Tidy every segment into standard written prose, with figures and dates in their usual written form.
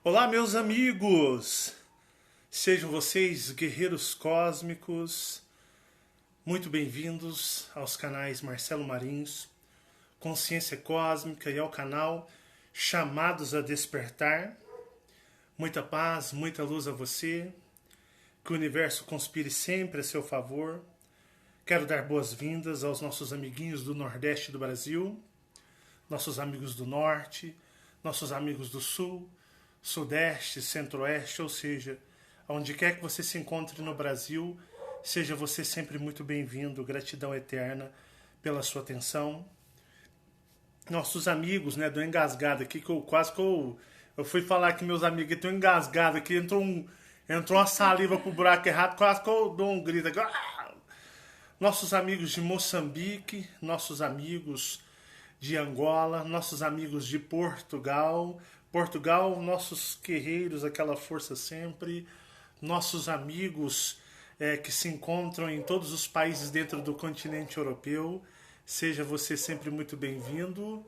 Olá, meus amigos! Sejam vocês guerreiros cósmicos, muito bem-vindos aos canais Marcelo Marins, Consciência Cósmica e ao canal Chamados a Despertar. Muita paz, muita luz a você, que o universo conspire sempre a seu favor. Quero dar boas-vindas aos nossos amiguinhos do Nordeste do Brasil, nossos amigos do Norte, nossos amigos do Sul, Sudeste, Centro-Oeste, ou seja, onde quer que você se encontre no Brasil, seja você sempre muito bem-vindo. Gratidão eterna pela sua atenção. Nossos amigos, né, do engasgado aqui, que eu fui falar que meus amigos estão engasgados aqui, entrou uma saliva pro buraco errado, quase que eu dou um grito aqui. Nossos amigos de Moçambique, nossos amigos de Angola, nossos amigos de Portugal, nossos guerreiros, aquela força sempre, nossos amigos que se encontram em todos os países dentro do continente europeu, seja você sempre muito bem-vindo.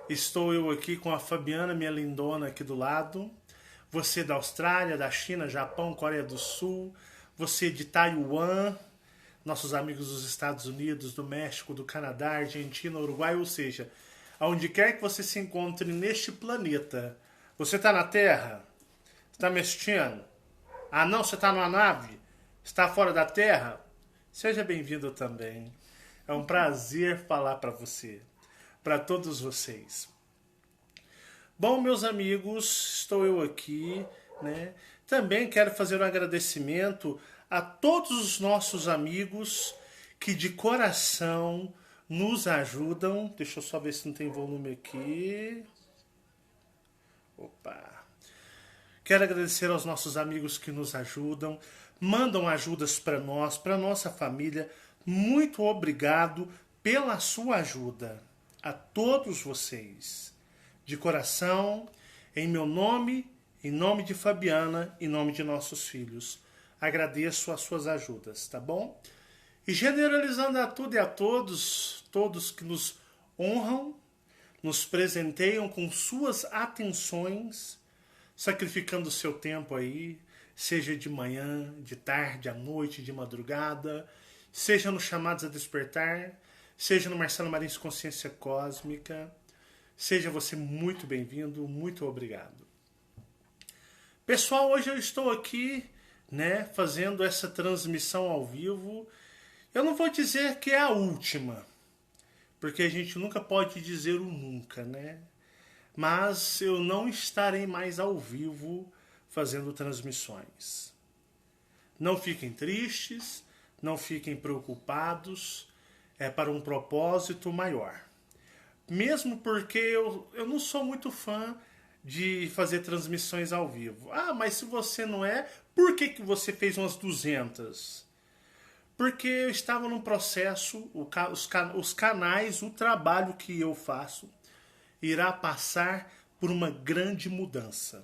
Estou eu aqui com a Fabiana, minha lindona, aqui do lado. Você da Austrália, da China, Japão, Coreia do Sul, você de Taiwan, nossos amigos dos Estados Unidos, do México, do Canadá, Argentina, Uruguai, ou seja, aonde quer que você se encontre neste planeta. Você está na Terra? Está me assistindo? Ah não, você está numa nave? Está fora da Terra? Seja bem-vindo também. É um prazer falar para você, para todos vocês. Bom, meus amigos, estou eu aqui, né? Também quero fazer um agradecimento a todos os nossos amigos que de coração nos ajudam. Deixa eu só ver se não tem volume aqui. Opa! Quero agradecer aos nossos amigos que nos ajudam, mandam ajudas para nós, para nossa família. Muito obrigado pela sua ajuda. A todos vocês. De coração, em meu nome, em nome de Fabiana, em nome de nossos filhos. Agradeço as suas ajudas, tá bom? E generalizando a tudo e a todos, todos que nos honram, nos presenteiam com suas atenções, sacrificando o seu tempo aí, seja de manhã, de tarde, à noite, de madrugada, seja no Chamados a Despertar, seja no Marcelo Marins Consciência Cósmica. Seja você muito bem-vindo, muito obrigado. Pessoal, hoje eu estou aqui, né, fazendo essa transmissão ao vivo. Eu não vou dizer que é a última, porque a gente nunca pode dizer o nunca, né? Mas eu não estarei mais ao vivo fazendo transmissões. Não fiquem tristes, não fiquem preocupados, é para um propósito maior. Mesmo porque eu não sou muito fã de fazer transmissões ao vivo. Ah, mas se você não é, por que você fez umas 200? Porque eu estava num processo, os canais, o trabalho que eu faço, irá passar por uma grande mudança.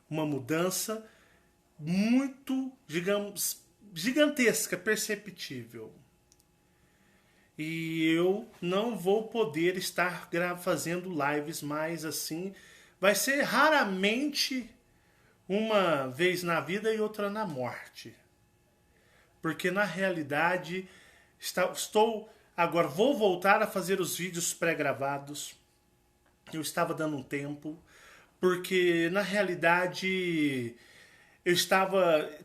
Uma mudança muito, digamos, gigantesca, perceptível. E eu não vou poder estar fazendo lives mais assim. Vai ser raramente uma vez na vida e outra na morte. Porque na realidade vou voltar a fazer os vídeos pré-gravados. Eu estava dando um tempo, porque na realidade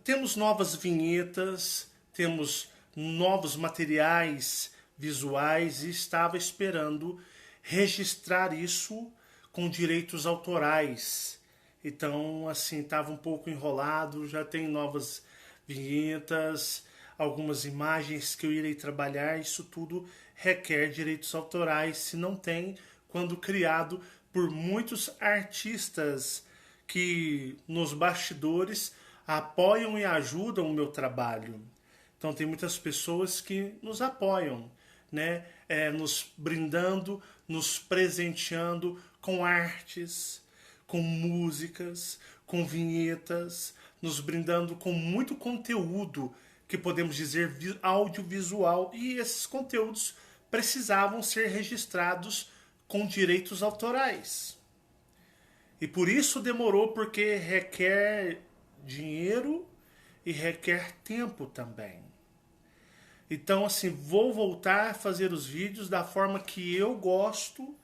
temos novas vinhetas, temos novos materiais visuais e estava esperando registrar isso com direitos autorais. Então, assim, estava um pouco enrolado, já tem novas vinhetas, algumas imagens que eu irei trabalhar, isso tudo requer direitos autorais, se não tem, quando criado por muitos artistas que nos bastidores apoiam e ajudam o meu trabalho. Então tem muitas pessoas que nos apoiam, né? Nos brindando, nos presenteando com artes, com músicas, com vinhetas, nos brindando com muito conteúdo que podemos dizer audiovisual, e esses conteúdos precisavam ser registrados com direitos autorais. E por isso demorou, porque requer dinheiro e requer tempo também. Então, assim, vou voltar a fazer os vídeos da forma que eu gosto,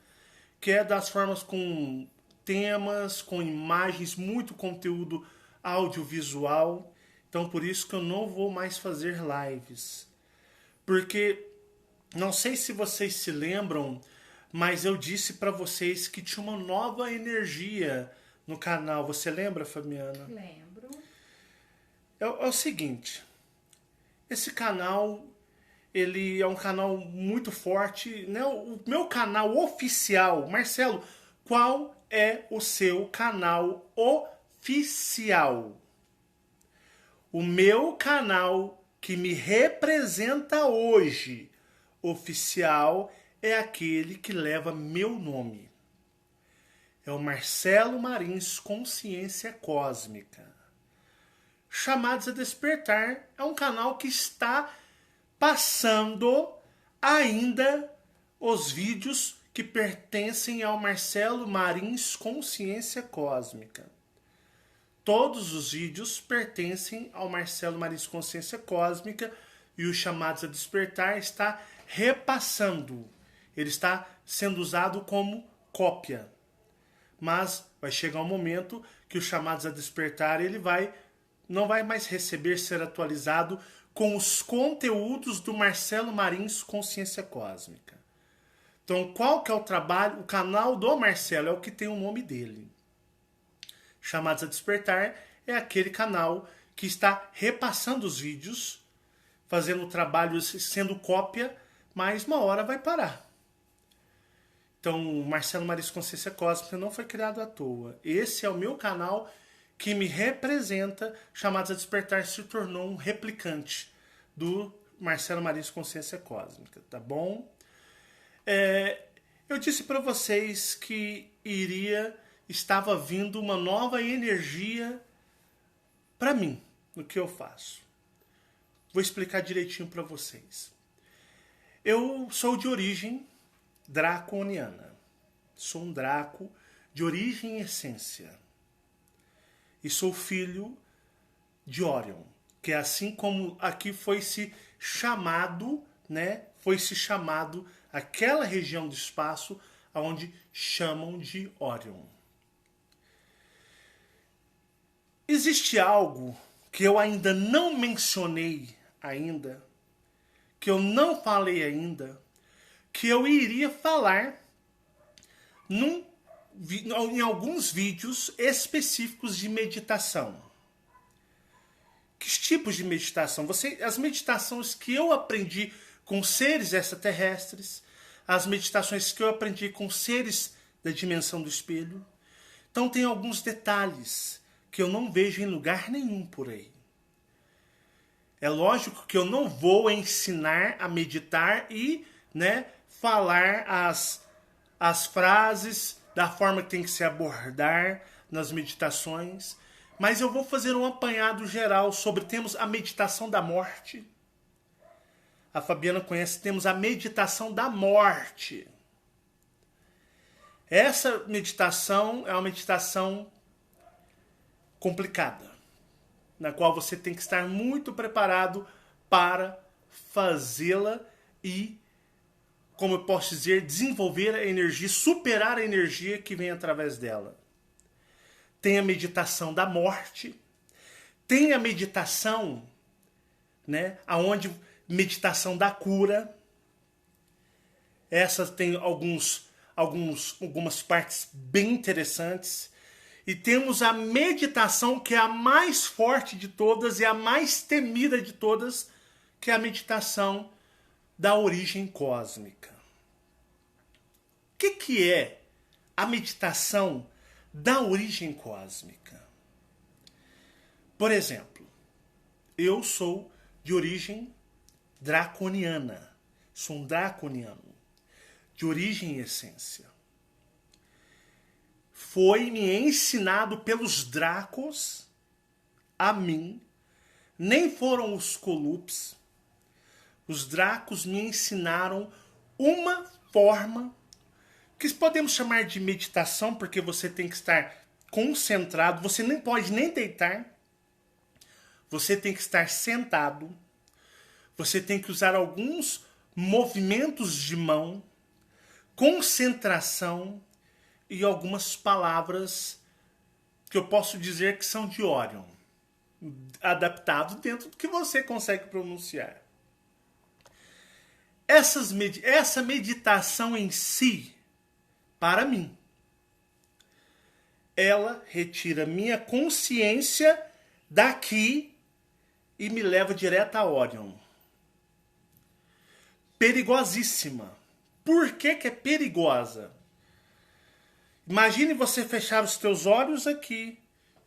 que é das formas com temas, com imagens, muito conteúdo audiovisual. Então, por isso que eu não vou mais fazer lives. Porque, não sei se vocês se lembram, mas eu disse para vocês que tinha uma nova energia no canal. Você lembra, Fabiana? Lembro. É o seguinte, esse canal, ele é um canal muito forte, né? O meu canal oficial, Marcelo, qual é o seu canal oficial? O meu canal que me representa hoje, oficial, é aquele que leva meu nome. É o Marcelo Marins Consciência Cósmica. Chamados a Despertar é um canal que está passando ainda os vídeos que pertencem ao Marcelo Marins Consciência Cósmica. Todos os vídeos pertencem ao Marcelo Marins Consciência Cósmica e o Chamados a Despertar está repassando. Ele está sendo usado como cópia. Mas vai chegar um momento que o Chamados a Despertar ele não vai mais ser atualizado com os conteúdos do Marcelo Marins Consciência Cósmica. Então, qual que é o trabalho? O canal do Marcelo é o que tem o nome dele. Chamados a Despertar é aquele canal que está repassando os vídeos, fazendo trabalhos, sendo cópia, mas uma hora vai parar. Então, o Marcelo Marins Consciência Cósmica não foi criado à toa. Esse é o meu canal que me representa. Chamados a Despertar se tornou um replicante do Marcelo Marins Consciência Cósmica, tá bom? Eu disse para vocês que estava vindo uma nova energia para mim, no que eu faço. Vou explicar direitinho para vocês. Eu sou de origem draconiana. Sou um Draco de origem e essência. E sou filho de Orion, que é assim como aqui foi se chamado, né? Foi se chamado aquela região do espaço onde chamam de Orion. Existe algo que eu ainda não mencionei ainda, que eu não falei ainda, que eu iria falar em alguns vídeos específicos de meditação. Que tipos de meditação? As meditações que eu aprendi com seres extraterrestres, as meditações que eu aprendi com seres da dimensão do espelho. Então tem alguns detalhes que eu não vejo em lugar nenhum por aí. É lógico que eu não vou ensinar a meditar e, né, falar as frases da forma que tem que se abordar nas meditações, mas eu vou fazer um apanhado geral sobre, temos a meditação da morte. A Fabiana conhece, temos a meditação da morte. Essa meditação é uma meditação complicada, na qual você tem que estar muito preparado para fazê-la e, como eu posso dizer, desenvolver a energia, superar a energia que vem através dela. Tem a meditação da morte, tem a meditação, né, meditação da cura. Essa tem algumas partes bem interessantes. E temos a meditação que é a mais forte de todas e a mais temida de todas, que é a meditação da origem cósmica. O que é a meditação da origem cósmica? Por exemplo, eu sou de origem draconiana. Sou um draconiano, de origem e essência. Foi me ensinado pelos Dracos a mim, nem foram os Colups. Os Dracos me ensinaram uma forma que podemos chamar de meditação, porque você tem que estar concentrado, você nem pode nem deitar. Você tem que estar sentado. Você tem que usar alguns movimentos de mão, concentração e algumas palavras que eu posso dizer que são de Orion, adaptado dentro do que você consegue pronunciar. Essa meditação em si, para mim, ela retira minha consciência daqui e me leva direto a Orion. Perigosíssima. Por que é perigosa? Imagine você fechar os teus olhos aqui.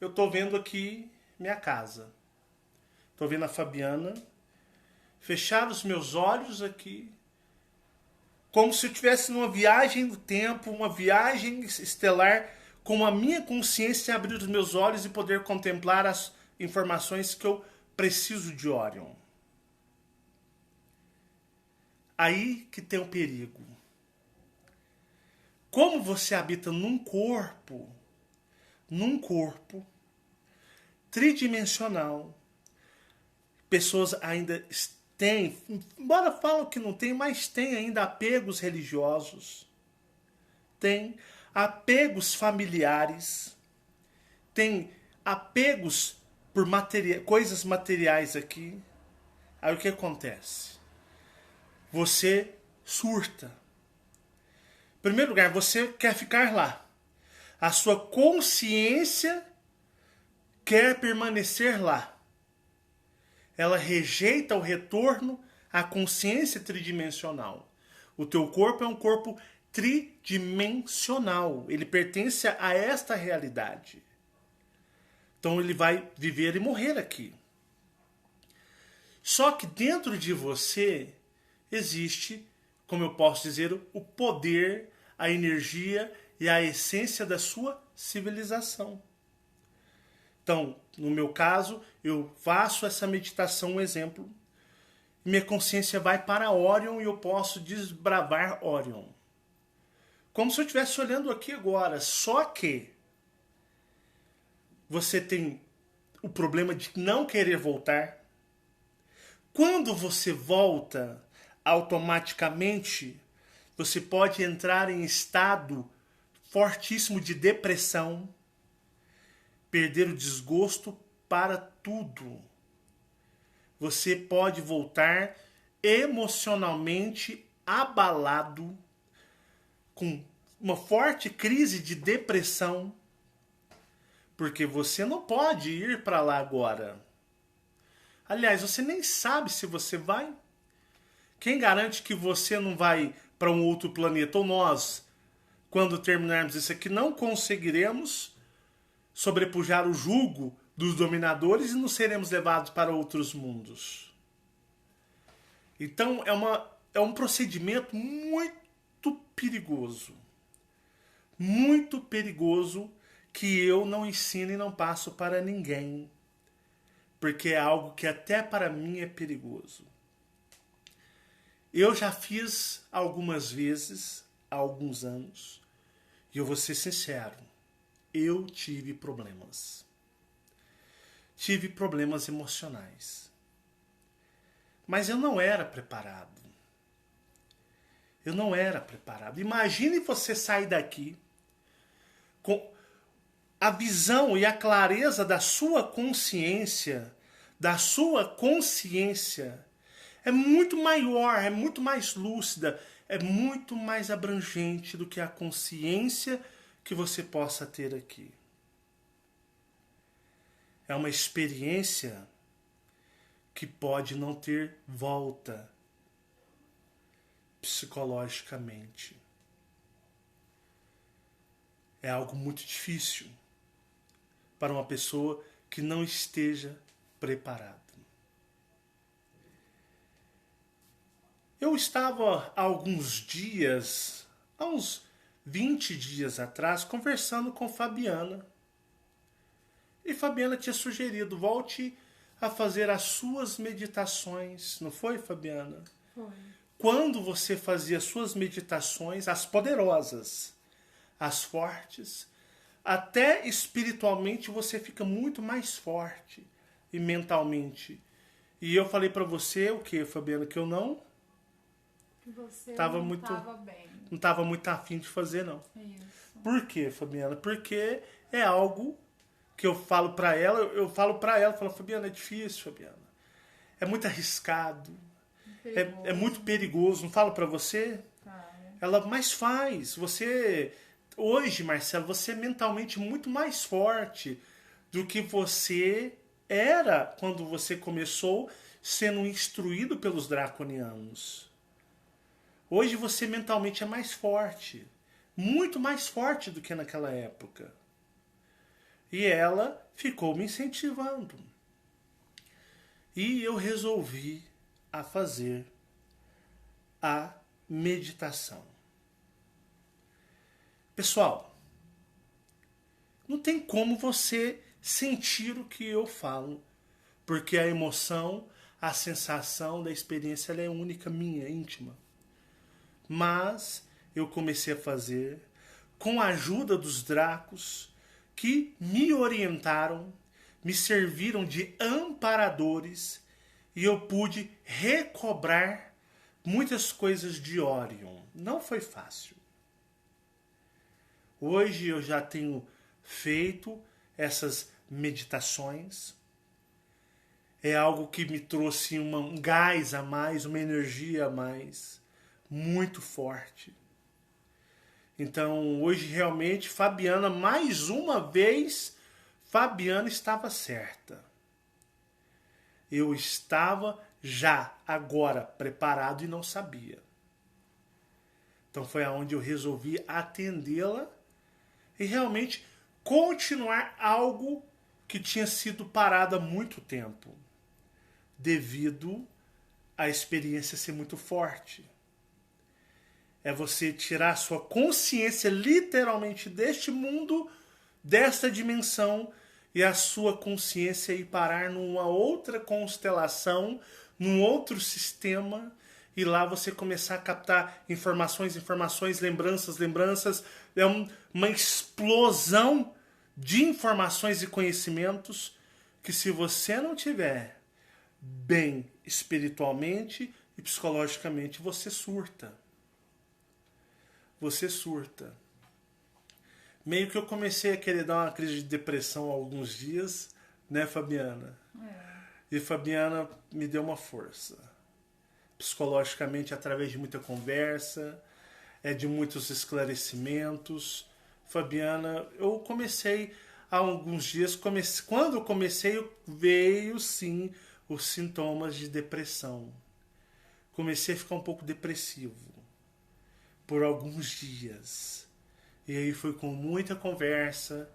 Eu estou vendo aqui minha casa. Estou vendo a Fabiana. Fechar os meus olhos aqui. Como se eu estivesse numa viagem do tempo, uma viagem estelar, com a minha consciência abrir os meus olhos e poder contemplar as informações que eu preciso de Orion. Aí que tem o perigo. Como você habita num corpo tridimensional, pessoas ainda têm, embora falam que não tem, mas tem ainda apegos religiosos, tem apegos familiares, tem apegos por coisas materiais aqui. Aí o que acontece? Você surta. Em primeiro lugar, você quer ficar lá. A sua consciência quer permanecer lá. Ela rejeita o retorno à consciência tridimensional. O teu corpo é um corpo tridimensional. Ele pertence a esta realidade. Então ele vai viver e morrer aqui. Só que dentro de você existe, como eu posso dizer, o poder, a energia e a essência da sua civilização. Então, no meu caso, eu faço essa meditação, um exemplo. Minha consciência vai para Orion e eu posso desbravar Orion. Como se eu estivesse olhando aqui agora. Só que você tem o problema de não querer voltar. Quando você volta, automaticamente você pode entrar em estado fortíssimo de depressão, perder o desgosto para tudo. Você pode voltar emocionalmente abalado, com uma forte crise de depressão, porque você não pode ir para lá agora. Aliás, você nem sabe se você vai. Quem garante que você não vai para um outro planeta? Ou nós, quando terminarmos isso aqui, não conseguiremos sobrepujar o jugo dos dominadores e não seremos levados para outros mundos. Então é um procedimento muito perigoso. Muito perigoso, que eu não ensino e não passo para ninguém. Porque é algo que até para mim é perigoso. Eu já fiz algumas vezes, há alguns anos, e eu vou ser sincero, eu tive problemas. Tive problemas emocionais. Mas eu não era preparado. Eu não era preparado. Imagine você sair daqui com a visão e a clareza da sua consciência, é muito maior, é muito mais lúcida, é muito mais abrangente do que a consciência que você possa ter aqui. É uma experiência que pode não ter volta psicologicamente. É algo muito difícil para uma pessoa que não esteja preparada. Eu estava há alguns dias, há uns 20 dias atrás, conversando com Fabiana. E Fabiana tinha sugerido, volte a fazer as suas meditações. Não foi, Fabiana? Foi. Quando você fazia suas meditações, as poderosas, as fortes, até espiritualmente você fica muito mais forte e mentalmente. E eu falei pra você o que, Fabiana? Que eu não Você tava não muito, estava bem. não tava muito afim de fazer, não. Isso. Por quê, Fabiana? Porque é algo que eu falo pra ela, falo, Fabiana, é difícil, Fabiana. É muito arriscado. É muito Perigoso. perigoso. Não falo pra você? Tá. Ela mais faz. Você hoje, Marcelo, você é mentalmente muito mais forte do que você era quando você começou sendo instruído pelos draconianos. Hoje você mentalmente é mais forte, muito mais forte do que naquela época. E ela ficou me incentivando. E eu resolvi a fazer a meditação. Pessoal, não tem como você sentir o que eu falo, porque a emoção, a sensação da experiência ela é única, minha, íntima. Mas eu comecei a fazer com a ajuda dos dracos que me orientaram, me serviram de amparadores e eu pude recobrar muitas coisas de Orion. Não foi fácil. Hoje eu já tenho feito essas meditações. É algo que me trouxe um gás a mais, uma energia a mais, muito forte. Então, hoje realmente, Fabiana, mais uma vez, Fabiana estava certa. Eu estava já agora preparado e não sabia. Então foi aonde eu resolvi atendê-la e realmente continuar algo que tinha sido parado há muito tempo, devido à experiência ser muito forte. É você tirar a sua consciência literalmente deste mundo, desta dimensão, e a sua consciência ir parar numa outra constelação, num outro sistema, e lá você começar a captar informações, lembranças. É uma explosão de informações e conhecimentos que, se você não tiver bem espiritualmente e psicologicamente, você surta. Você surta. Meio que eu comecei a querer dar uma crise de depressão há alguns dias, né, Fabiana? E Fabiana me deu uma força. Psicologicamente, através de muita conversa, de muitos esclarecimentos. Fabiana, eu comecei há alguns dias, quando eu comecei, veio sim os sintomas de depressão. Comecei a ficar um pouco depressivo por alguns dias. E aí foi com muita conversa,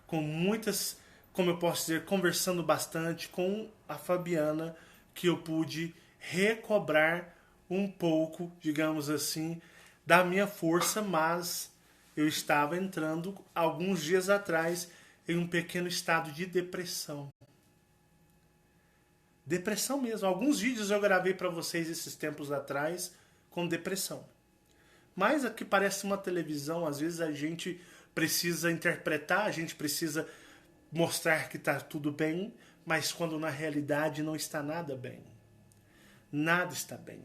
com muitas, como eu posso dizer, conversando bastante com a Fabiana, que eu pude recobrar um pouco, digamos assim, da minha força, mas eu estava entrando alguns dias atrás em um pequeno estado de depressão. Depressão mesmo. Alguns vídeos eu gravei para vocês esses tempos atrás com depressão. Mas aqui parece uma televisão, às vezes a gente precisa interpretar, a gente precisa mostrar que está tudo bem, mas quando na realidade não está nada bem. Nada está bem.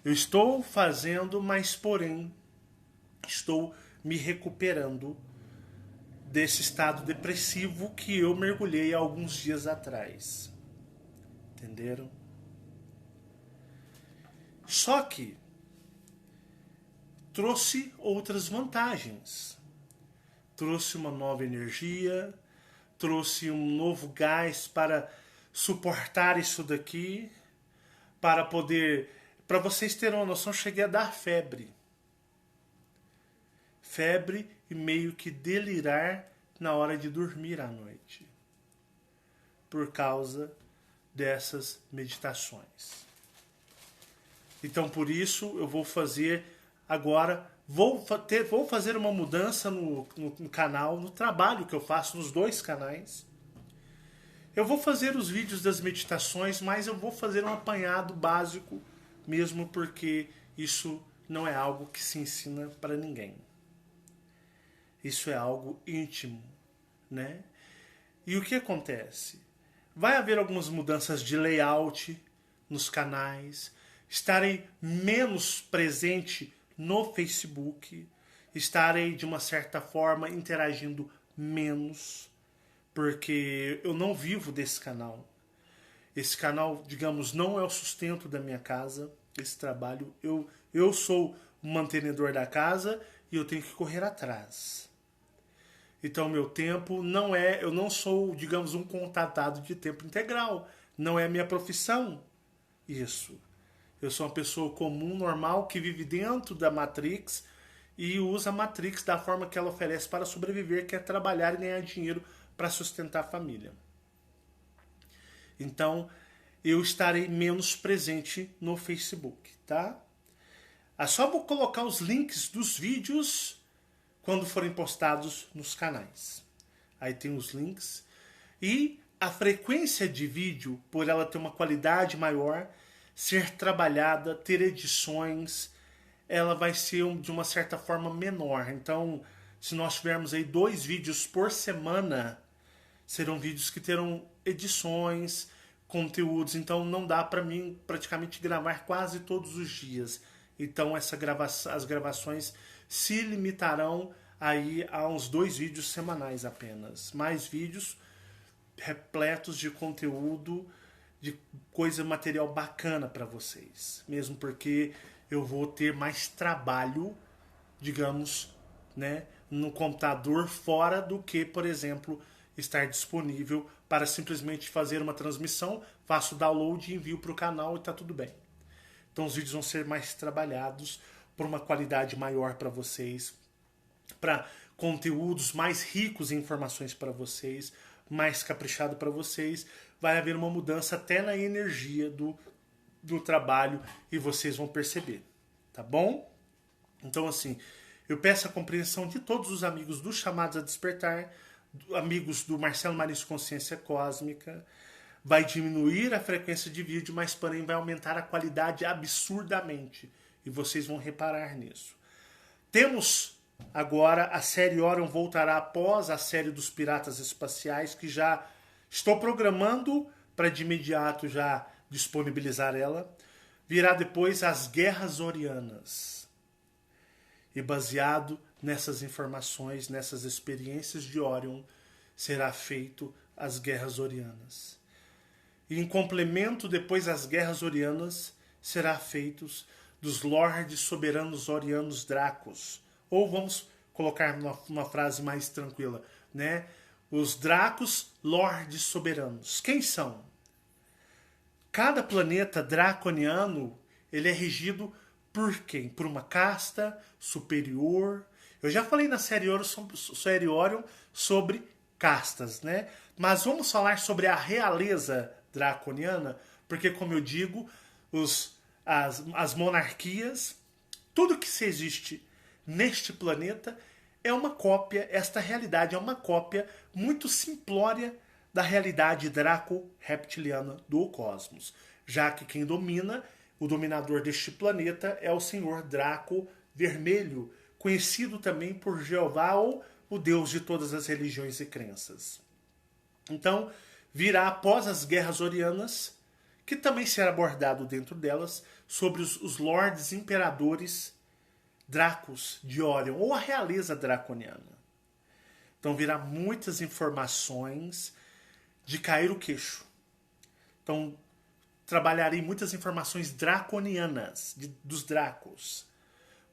Eu estou fazendo, mas porém estou me recuperando desse estado depressivo que eu mergulhei há alguns dias atrás. Entenderam? Só que trouxe outras vantagens. Trouxe uma nova energia, trouxe um novo gás para suportar isso daqui, para poder... Para vocês terem uma noção, cheguei a dar febre. Febre e meio que delirar na hora de dormir à noite. Por causa dessas meditações. Então, por isso, eu vou fazer agora... Vou fazer uma mudança no canal, no trabalho que eu faço nos dois canais. Eu vou fazer os vídeos das meditações, mas eu vou fazer um apanhado básico, mesmo porque isso não é algo que se ensina para ninguém. Isso é algo íntimo, né? E o que acontece? Vai haver algumas mudanças de layout nos canais, estarei menos presente no Facebook, estarei de uma certa forma interagindo menos, porque eu não vivo desse canal. Esse canal, digamos, não é o sustento da minha casa, esse trabalho. Eu sou o mantenedor da casa e eu tenho que correr atrás. Então, meu tempo não é... Eu não sou, digamos, um contratado de tempo integral. Não é a minha profissão. Isso. Eu sou uma pessoa comum, normal, que vive dentro da Matrix e usa a Matrix da forma que ela oferece para sobreviver, que é trabalhar e ganhar dinheiro para sustentar a família. Então, eu estarei menos presente no Facebook, tá? Só vou colocar os links dos vídeos quando forem postados nos canais. Aí tem os links. E a frequência de vídeo, por ela ter uma qualidade maior, ser trabalhada, ter edições, ela vai ser de uma certa forma menor. Então, se nós tivermos aí 2 vídeos por semana, serão vídeos que terão edições, conteúdos. Então, não dá para mim praticamente gravar quase todos os dias. Então, as gravações se limitarão aí a uns 2 vídeos semanais apenas. Mais vídeos repletos de conteúdo, de coisa, material bacana para vocês. Mesmo porque eu vou ter mais trabalho, digamos, né, no computador fora do que, por exemplo, estar disponível para simplesmente fazer uma transmissão, faço o download e envio para o canal e está tudo bem. Então os vídeos vão ser mais trabalhados por uma qualidade maior para vocês, para conteúdos mais ricos em informações para vocês, mais caprichado para vocês. Vai haver uma mudança até na energia do trabalho e vocês vão perceber, tá bom? Então assim, eu peço a compreensão de todos os amigos do Chamados a Despertar, amigos do Marcelo Marins Consciência Cósmica. Vai diminuir a frequência de vídeo, mas porém vai aumentar a qualidade absurdamente. E vocês vão reparar nisso. Temos agora a série Orion, voltará após a série dos Piratas Espaciais, que já estou programando para de imediato já disponibilizar ela. Virá depois as Guerras Orianas. E baseado nessas informações, nessas experiências de Orion, será feito as Guerras Orianas. E em complemento, depois das Guerras Orianas, será feitos dos Lordes Soberanos Orianos Dracos. Ou vamos colocar uma frase mais tranquila, né? Os Dracos Lordes Soberanos. Quem são? Cada planeta draconiano, ele é regido por quem? Por uma casta superior. Eu já falei na série Orion sobre castas, né? Mas vamos falar sobre a realeza draconiana, porque, como eu digo, as monarquias, tudo que existe neste planeta é uma cópia, esta realidade é uma cópia muito simplória da realidade draco-reptiliana do cosmos, já que quem domina, o dominador deste planeta é o Senhor Draco Vermelho, conhecido também por Jeová ou o Deus de todas as religiões e crenças. Então, virá após as Guerras Orianas, que também será abordado dentro delas, sobre os Lordes Imperadores Dracos de Orion, ou a realeza draconiana. Então virá muitas informações de cair o queixo. Então trabalharei muitas informações draconianas, dos Dracos.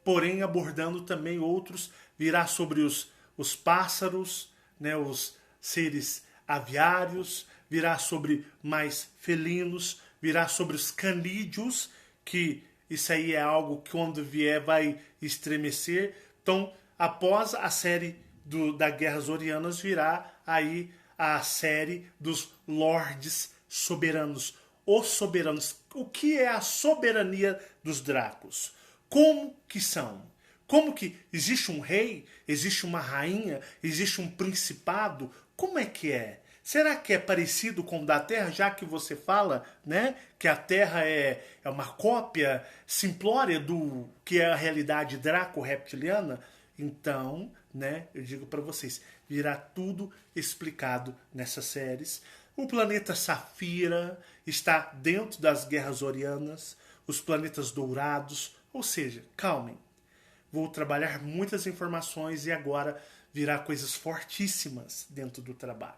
Porém, abordando também outros, virá sobre os pássaros, né, os seres aviários, virá sobre mais felinos, virá sobre os canídeos, que isso aí é algo que quando vier vai estremecer. Então, após a série das Guerras Orianas, virá aí a série dos Lordes Soberanos. Os soberanos. O que é a soberania dos Dracos? Como que são? Como que existe um rei, existe uma rainha, existe um principado? Como é que é? Será que é parecido com o da Terra, já que você fala, né, que a Terra é uma cópia simplória do que é a realidade draco-reptiliana? Então, né? Eu digo para vocês, virá tudo explicado nessas séries. O planeta Safira está dentro das guerras orianas, os planetas dourados, ou seja, calmem. Vou trabalhar muitas informações e agora virá coisas fortíssimas dentro do trabalho.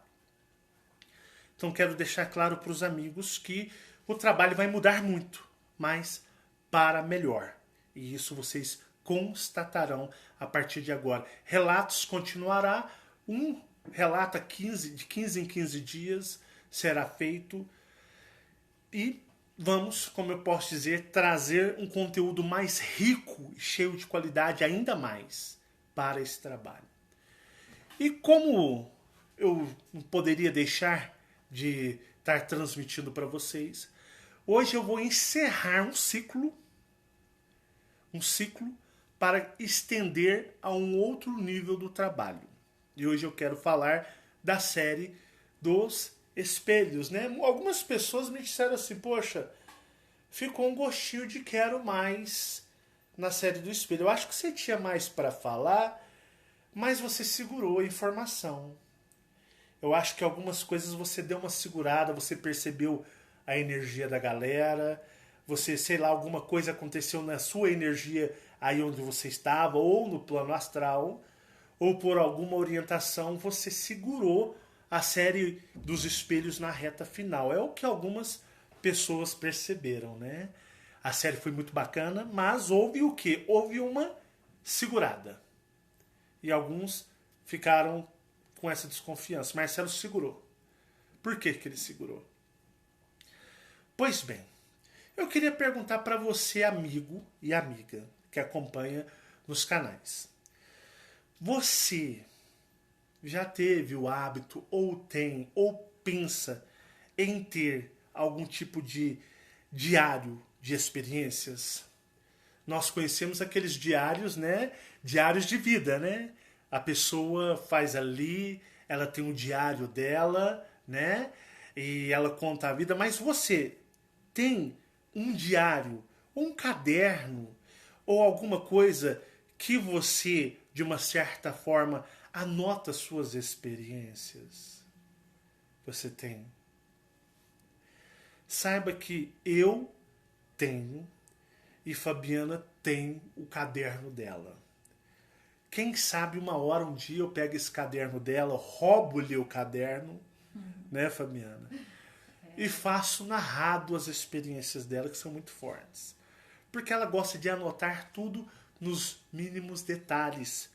Então quero deixar claro para os amigos que o trabalho vai mudar muito, mas para melhor. E isso vocês constatarão a partir de agora. Relatos continuará, um relato de 15 em 15 dias será feito e vamos, como eu posso dizer, trazer um conteúdo mais rico e cheio de qualidade ainda mais para esse trabalho. E como eu não poderia deixar de estar transmitindo para vocês, hoje eu vou encerrar um ciclo para estender a um outro nível do trabalho. E hoje eu quero falar da série dos espelhos, né? Algumas pessoas me disseram assim, poxa, ficou um gostinho de quero mais na série do espelho. Eu acho que você tinha mais para falar, mas você segurou a informação. Eu acho que algumas coisas você deu uma segurada, você percebeu a energia da galera, você, sei lá, alguma coisa aconteceu na sua energia aí onde você estava, ou no plano astral, ou por alguma orientação você segurou a série dos espelhos na reta final. É o que algumas pessoas perceberam, né? A série foi muito bacana, mas houve o quê? Houve uma segurada. E alguns ficaram com essa desconfiança. Marcelo segurou. Por que ele segurou? Pois bem, eu queria perguntar para você, amigo e amiga, que acompanha nos canais. Você já teve o hábito, ou tem, ou pensa em ter algum tipo de diário de experiências? Nós conhecemos aqueles diários, né? Diários de vida, né? A pessoa faz ali, ela tem um diário dela, né? E ela conta a vida, mas você tem um diário, um caderno, ou alguma coisa que você, de uma certa forma, anota suas experiências? Você tem? Saiba que eu tenho e Fabiana tem o caderno dela. Quem sabe uma hora, um dia, eu pego esse caderno dela, roubo-lhe o caderno, né, Fabiana? E faço narrado as experiências dela, que são muito fortes. Porque ela gosta de anotar tudo nos mínimos detalhes.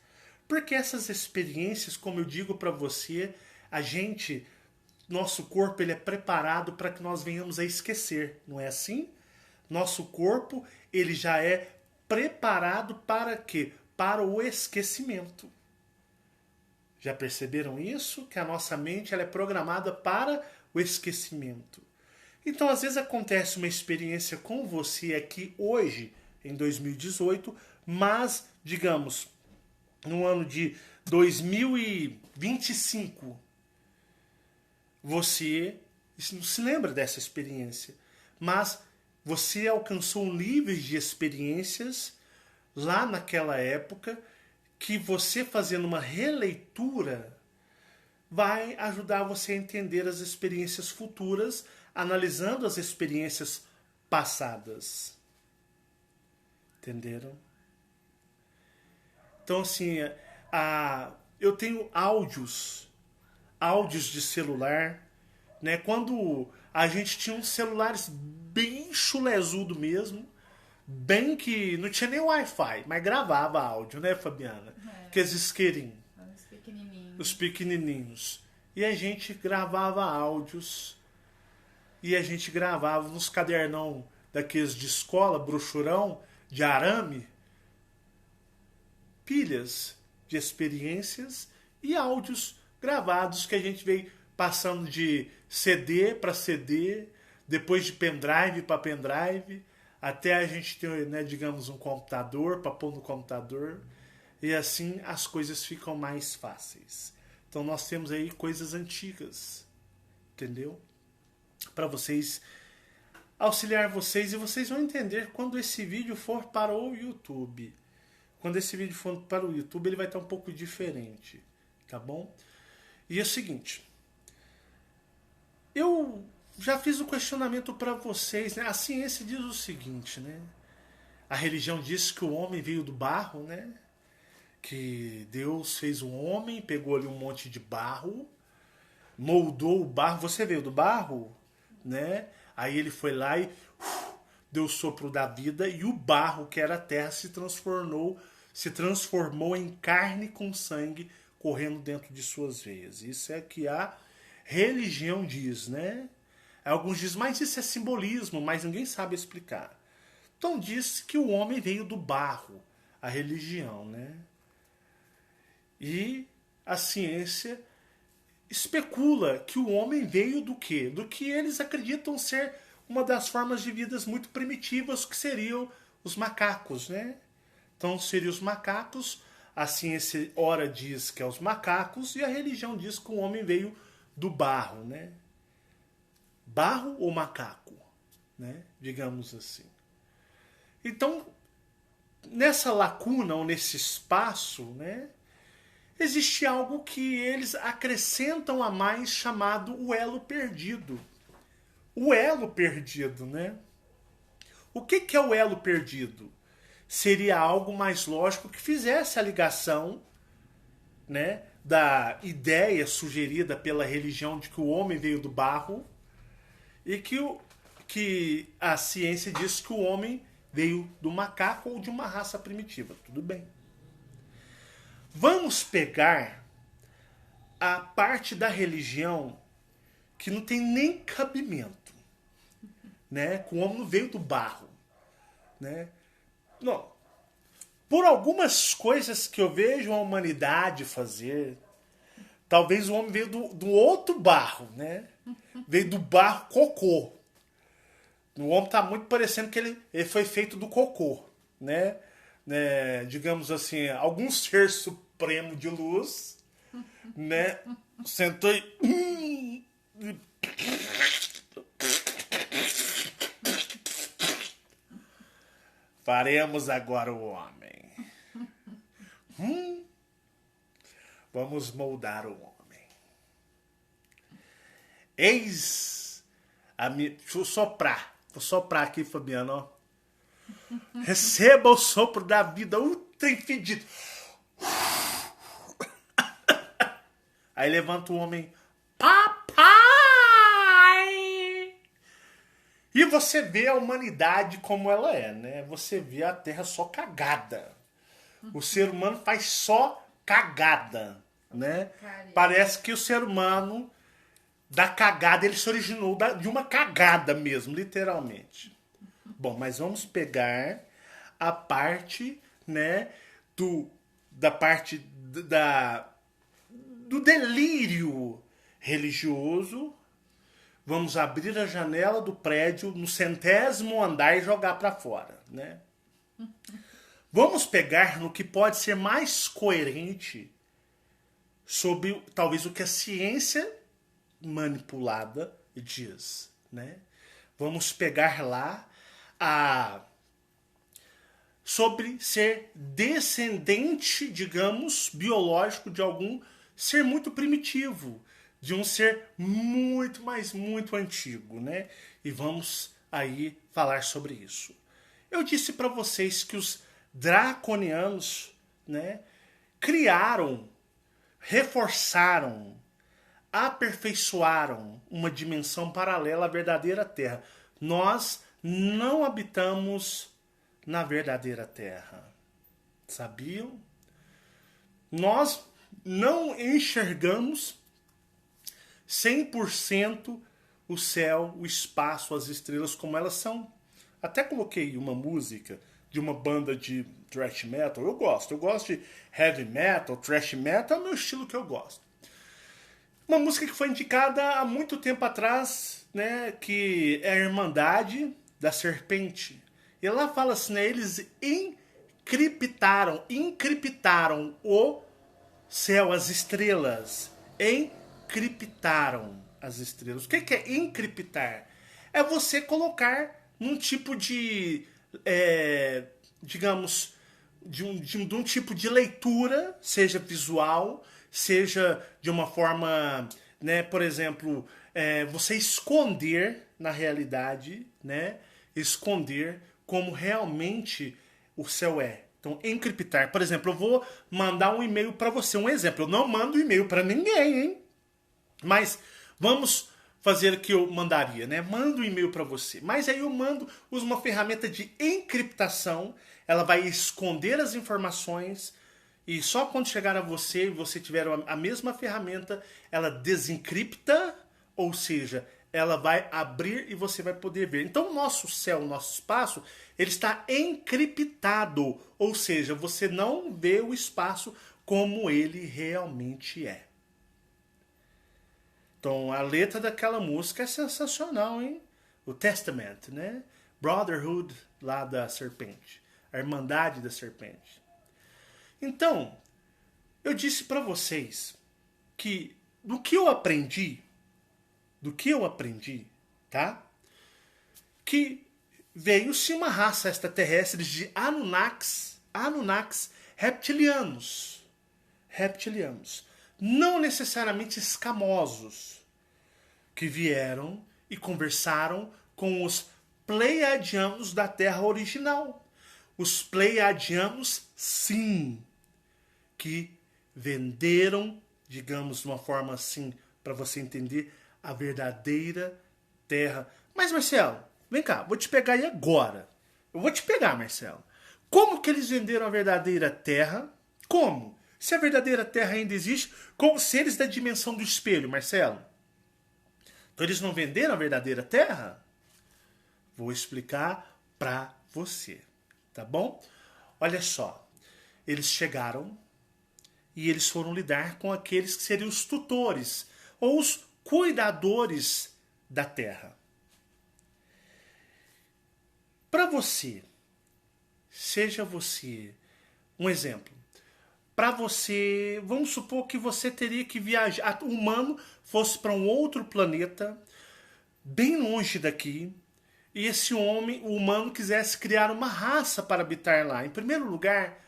Porque essas experiências, como eu digo para você, nosso corpo ele é preparado para que nós venhamos a esquecer, não é assim? Nosso corpo ele já é preparado para quê? Para o esquecimento. Já perceberam isso? Que a nossa mente ela é programada para o esquecimento. Então, às vezes acontece uma experiência com você aqui hoje, em 2018, mas, digamos, no ano de 2025, você não se lembra dessa experiência, mas você alcançou níveis de experiências lá naquela época que você fazendo uma releitura vai ajudar você a entender as experiências futuras, analisando as experiências passadas. Entenderam? Então, assim, eu tenho áudios de celular, né? Quando a gente tinha uns celulares bem chulezudo mesmo, bem que não tinha nem Wi-Fi, mas gravava áudio, né, Fabiana? Aqueles isqueirinhos. Os pequenininhos. E a gente gravava áudios. E a gente gravava nos cadernão daqueles de escola, brochurão, de arame, pilhas de experiências e áudios gravados que a gente veio passando de CD para CD, depois de pendrive para pendrive, até a gente ter, né, digamos, um computador para pôr no computador. E assim as coisas ficam mais fáceis. Então nós temos aí coisas antigas, entendeu? Para vocês, auxiliar vocês, e vocês vão entender quando esse vídeo for para o YouTube. quando esse vídeo for para o YouTube, ele vai estar um pouco diferente, tá bom? E é o seguinte, eu já fiz o questionamento para vocês, né? A ciência diz o seguinte, né? A religião diz que o homem veio do barro, né? Que Deus fez um homem, pegou ali um monte de barro, moldou o barro. Você veio do barro, né? Aí ele foi lá e deu o sopro da vida e o barro, que era a terra, se transformou em carne com sangue correndo dentro de suas veias. Isso é que a religião diz, né? Alguns dizem, mas isso é simbolismo, mas ninguém sabe explicar. Então diz que o homem veio do barro, a religião, né? E a ciência especula que o homem veio do quê? Do que eles acreditam ser uma das formas de vidas muito primitivas, que seriam os macacos, né? Então seriam os macacos, a ciência ora diz que é os macacos e a religião diz que o homem veio do barro, né? Barro ou macaco, né? Digamos assim. Então, nessa lacuna ou nesse espaço, né? Existe algo que eles acrescentam a mais chamado o elo perdido. O elo perdido, né? O que é o elo perdido? Seria algo mais lógico que fizesse a ligação, né, da ideia sugerida pela religião de que o homem veio do barro e que a ciência diz que o homem veio do macaco ou de uma raça primitiva. Tudo bem. Vamos pegar a parte da religião que não tem nem cabimento, né? Que o homem não veio do barro, né? Não. Por algumas coisas que eu vejo a humanidade fazer, talvez o homem veio do outro barro, né? Veio do barro cocô. O homem está muito parecendo que ele foi feito do cocô, né? Digamos assim, algum ser supremo de luz, né? Sentou e faremos agora o homem. Vamos moldar o homem. Eis a minha... Deixa eu soprar. Vou soprar aqui, Fabiano, ó. Receba o sopro da vida, ultra fedido. Aí levanta o homem. Papai! E você vê a humanidade como ela é, né? Você vê a Terra só cagada. O ser humano faz só cagada, né? Parece que o ser humano, da cagada, ele se originou de uma cagada mesmo, literalmente. Bom, mas vamos pegar a parte, né, do delírio religioso. Vamos abrir a janela do prédio no 100º andar e jogar para fora, né? Vamos pegar no que pode ser mais coerente sobre talvez o que a ciência manipulada diz, né? Vamos pegar lá sobre ser descendente, digamos, biológico de algum ser muito primitivo, de um ser muito, mas muito antigo, né? E vamos aí falar sobre isso. Eu disse para vocês que os draconianos, né, criaram, reforçaram, aperfeiçoaram uma dimensão paralela à verdadeira Terra. Nós não habitamos na verdadeira Terra. Sabiam? Nós não enxergamos 100% o céu, o espaço, as estrelas como elas são. Até coloquei uma música de uma banda de thrash metal. Eu gosto de heavy metal, thrash metal, é o meu estilo que eu gosto. Uma música que foi indicada há muito tempo atrás, né, que é a Irmandade da Serpente. E lá fala assim, né, eles encriptaram o céu, as estrelas. Encriptaram as estrelas. O que é encriptar? É você colocar num tipo de, digamos, de um tipo de leitura, seja visual, seja de uma forma, né, por exemplo, você esconder na realidade, né, esconder como realmente o céu é. Então, encriptar. Por exemplo, eu vou mandar um e-mail para você. Um exemplo, eu não mando e-mail para ninguém, hein? Mas vamos fazer o que eu mandaria, né? Mando um e-mail para você. Mas aí eu uso uma ferramenta de encriptação. Ela vai esconder as informações e só quando chegar a você e você tiver a mesma ferramenta, ela desencripta, ou seja, ela vai abrir e você vai poder ver. Então o nosso céu, o nosso espaço, ele está encriptado, ou seja, você não vê o espaço como ele realmente é. Então a letra daquela música é sensacional, hein? O Testament, né? Brotherhood lá da serpente, a Irmandade da Serpente. Então, eu disse para vocês que do que eu aprendi, tá? Que veio-se uma raça extraterrestre de Anunnakis reptilianos. Não necessariamente escamosos, que vieram e conversaram com os Pleiadianos da Terra original. Os Pleiadianos, sim, que venderam, digamos de uma forma assim, para você entender, a verdadeira Terra. Mas, Marcelo, vem cá, vou te pegar aí agora. Eu vou te pegar, Marcelo. Como que eles venderam a verdadeira Terra? Como? Se a verdadeira Terra ainda existe, como seres da dimensão do espelho, Marcelo. Então eles não venderam a verdadeira Terra? Vou explicar para você, tá bom? Olha só, eles chegaram e eles foram lidar com aqueles que seriam os tutores ou os cuidadores da terra. Para você, seja você um exemplo. Para você, vamos supor que você teria que viajar, o humano fosse para um outro planeta, bem longe daqui, e esse homem, o humano, quisesse criar uma raça para habitar lá. Em primeiro lugar,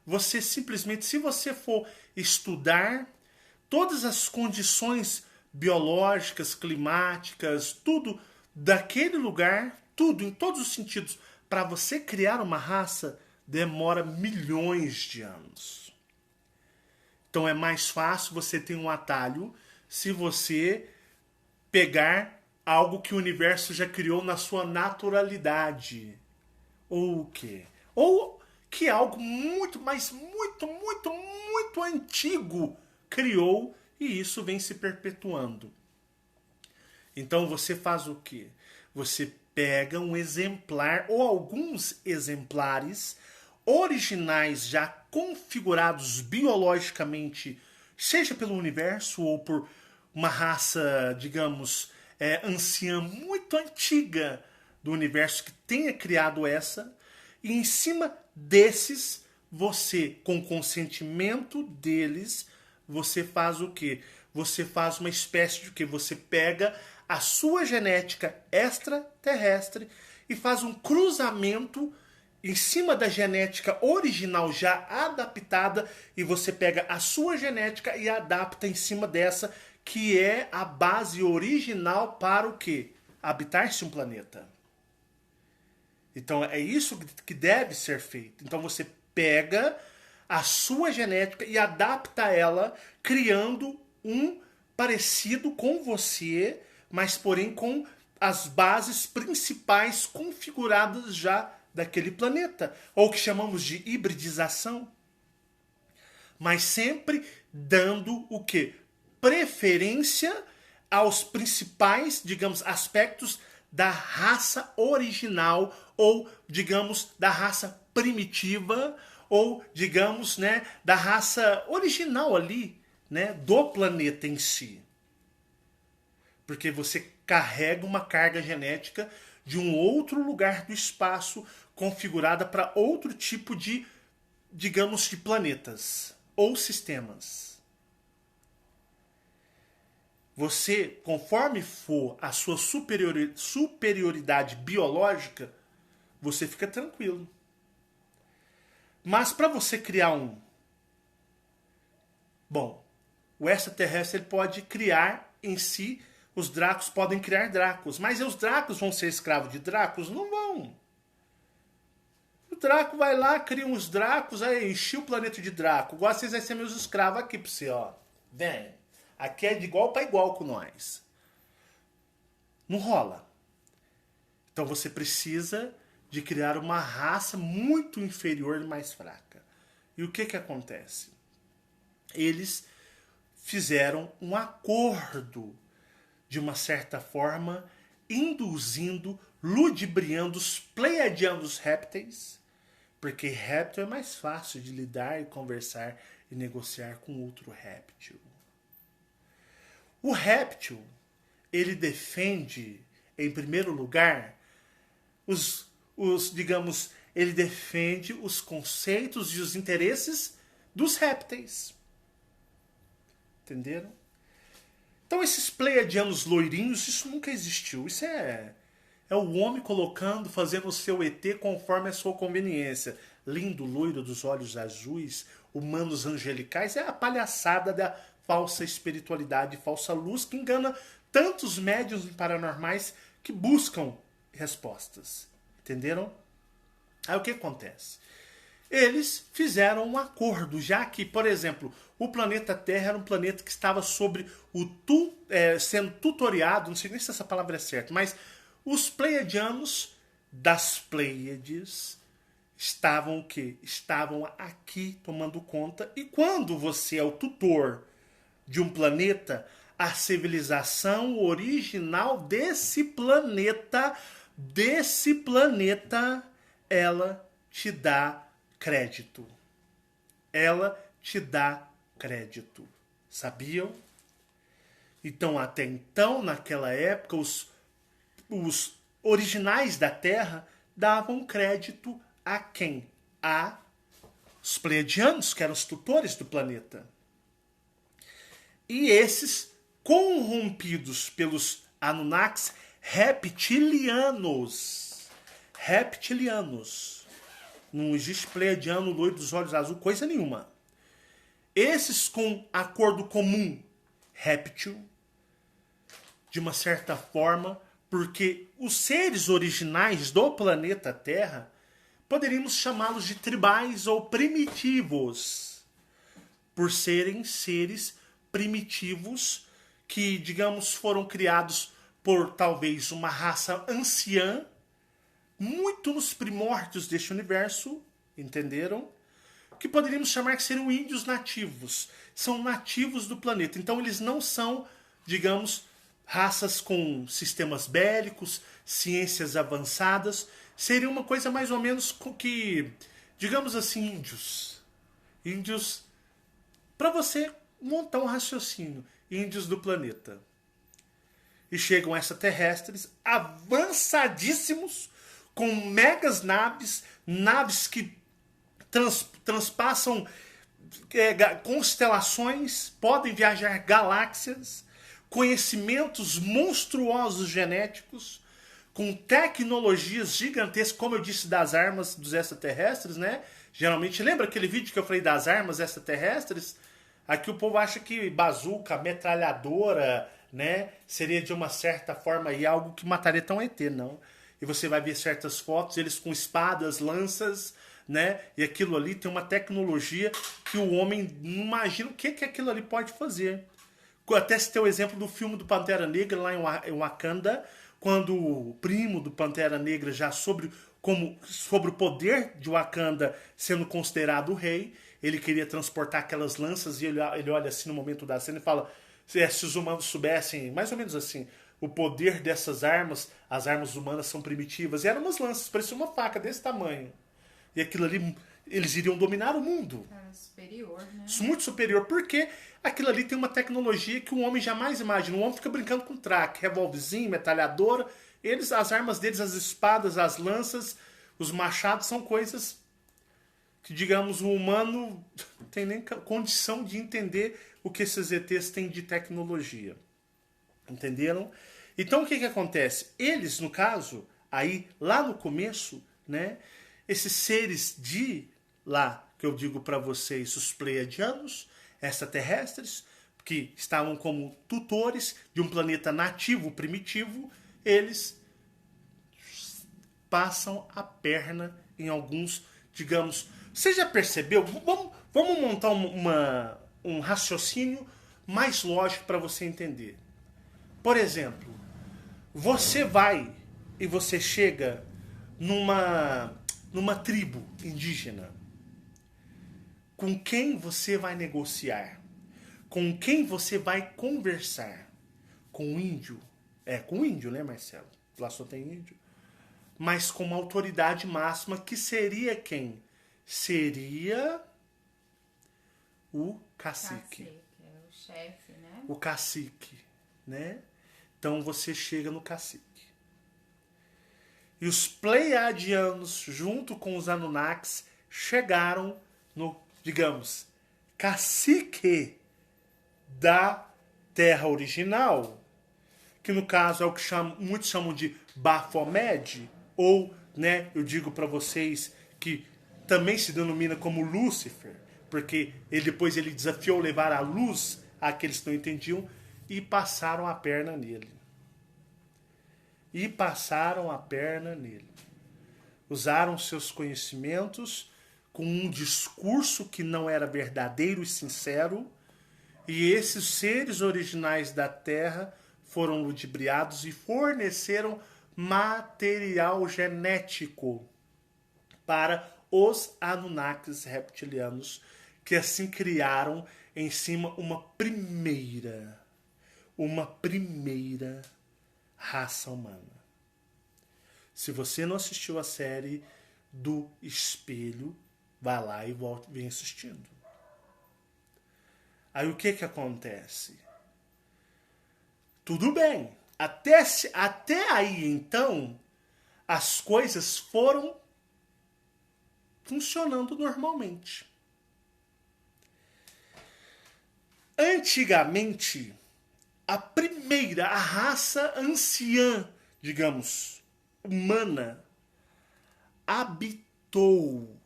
você simplesmente, se você for estudar todas as condições biológicas, climáticas, tudo daquele lugar, tudo em todos os sentidos, para você criar uma raça, demora milhões de anos. Então é mais fácil você ter um atalho se você pegar algo que o universo já criou na sua naturalidade. Ou o quê? Ou que algo muito, mas muito antigo criou e isso vem se perpetuando. Então você faz o quê? Você pega um exemplar ou alguns exemplares originais já configurados biologicamente, seja pelo universo ou por uma raça, digamos, anciã muito antiga do universo que tenha criado essa, e em cima desses, você, com consentimento deles, você faz o quê? Você faz uma espécie de que você pega a sua genética extraterrestre e faz um cruzamento em cima da genética original já adaptada e você pega a sua genética e adapta em cima dessa que é a base original para o quê? Habitar-se um planeta. Então é isso que deve ser feito. Então você pega a sua genética e adapta ela, criando um parecido com você, mas porém com as bases principais configuradas já daquele planeta, ou que chamamos de hibridização. Mas sempre dando o quê? Preferência aos principais, digamos, aspectos da raça original ou, digamos, da raça primitiva ou, digamos, né, da raça original ali, né, do planeta em si. Porque você carrega uma carga genética de um outro lugar do espaço configurada para outro tipo de, digamos, de planetas ou sistemas. Você, conforme for a sua superioridade biológica, você fica tranquilo. Mas para você criar um... Bom, o extraterrestre ele pode criar em si, os Dracos podem criar Dracos, mas os Dracos vão ser escravos de Dracos? Não vão. O Draco vai lá, cria uns Dracos, aí enche o planeta de Draco. Igual vocês vão ser meus escravos aqui pra você, ó. Vem. Aqui é de igual para igual com nós. Não rola. Então você precisa de criar uma raça muito inferior e mais fraca. E o que que acontece? Eles fizeram um acordo, de uma certa forma, induzindo, ludibriando os pleiadianos répteis, porque réptil é mais fácil de lidar e conversar e negociar com outro réptil. O réptil, ele defende, em primeiro lugar, digamos, ele defende os conceitos e os interesses dos répteis. Entenderam? Então esses pleiadianos loirinhos, isso nunca existiu. Isso é o homem colocando, fazendo o seu ET conforme a sua conveniência. Lindo, loiro, dos olhos azuis, humanos angelicais, é a palhaçada da falsa espiritualidade, falsa luz, que engana tantos médiuns paranormais que buscam respostas. Entenderam? Aí o que acontece? Eles fizeram um acordo, já que, por exemplo, o planeta Terra era um planeta que estava sendo tutoriado, não sei nem se essa palavra é certa, mas os pleiadianos das Pleiades estavam o quê? Estavam aqui tomando conta. E quando você é o tutor de um planeta, a civilização original desse planeta, ela te dá crédito. Ela te dá crédito. Sabiam? Então, até então, naquela época, os originais da Terra davam crédito a quem? A os pleiadianos, que eram os tutores do planeta. E esses, corrompidos pelos Anunnakis, reptilianos. Não existe pleiadiano, loiro dos olhos azul, coisa nenhuma. Esses com acordo comum, réptil, de uma certa forma, porque os seres originais do planeta Terra, poderíamos chamá-los de tribais ou primitivos, por serem seres primitivos que, digamos, foram criados por talvez uma raça anciã, muito nos primórdios deste universo, entenderam? Que poderíamos chamar que seriam índios nativos. São nativos do planeta. Então eles não são, digamos, raças com sistemas bélicos, ciências avançadas. Seria uma coisa mais ou menos que, digamos assim, índios. Índios, para você montar um raciocínio. Índios do planeta. E chegam extraterrestres avançadíssimos, com megas naves que transpassam constelações, podem viajar galáxias, conhecimentos monstruosos genéticos, com tecnologias gigantescas, como eu disse, das armas dos extraterrestres, né? Geralmente, lembra aquele vídeo que eu falei das armas extraterrestres? Aqui o povo acha que bazuca, metralhadora, né, seria de uma certa forma aí algo que mataria tão ET, não. E você vai ver certas fotos, eles com espadas, lanças, né? E aquilo ali tem uma tecnologia que o homem não imagina o que aquilo ali pode fazer. Até se tem o exemplo do filme do Pantera Negra lá em Wakanda, quando o primo do Pantera Negra, já sobre o poder de Wakanda sendo considerado o rei, ele queria transportar aquelas lanças e ele olha assim no momento da cena e fala, se os humanos soubessem, mais ou menos assim, o poder dessas armas, as armas humanas são primitivas. E eram umas lanças, parecia uma faca desse tamanho. E aquilo ali, eles iriam dominar o mundo. Era superior, né? Muito superior, porque aquilo ali tem uma tecnologia que o homem jamais imagina. O homem fica brincando com traque, revólverzinho, metralhadora. As armas deles, as espadas, as lanças, os machados são coisas que, digamos, o humano não tem nem condição de entender o que esses ETs têm de tecnologia. Entenderam? Então o que acontece? Eles, no caso, aí lá no começo, né, esses seres de lá que eu digo para vocês, os pleiadianos, extraterrestres, que estavam como tutores de um planeta nativo, primitivo, eles passam a perna em alguns, digamos... Você já percebeu? Vamos montar um raciocínio mais lógico para você entender. Por exemplo, você vai e você chega numa tribo indígena. Com quem você vai negociar? Com quem você vai conversar? Com o índio? Com o índio, né, Marcelo? Lá só tem índio. Mas com uma autoridade máxima que seria quem? Seria o cacique. O chefe, né? O cacique, né? Então você chega no cacique. E os Pleiadianos, junto com os Anunnakis, chegaram no, digamos, cacique da Terra original, que no caso é o que muitos chamam de Baphomet, ou, né, eu digo para vocês que também se denomina como Lúcifer, porque depois ele desafiou levar a luz àqueles que não entendiam e passaram a perna nele. Usaram seus conhecimentos com um discurso que não era verdadeiro e sincero, e esses seres originais da Terra foram ludibriados e forneceram material genético para os Anunnakis reptilianos, que assim criaram em cima uma primeira raça humana. Se você não assistiu a série do Espelho, vai lá e vem assistindo. Aí o que acontece? Tudo bem. Até aí, então, as coisas foram funcionando normalmente. Antigamente, a raça anciã, digamos, humana, habitou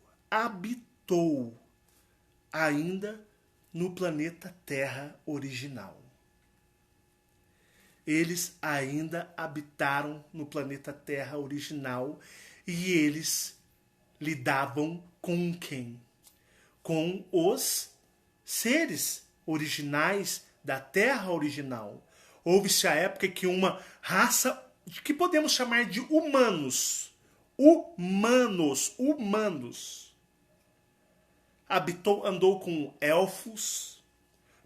ainda no planeta Terra original. Eles ainda habitaram no planeta Terra original e eles lidavam com quem? Com os seres originais da Terra original. Houve-se a época que uma raça que podemos chamar de humanos andou com elfos,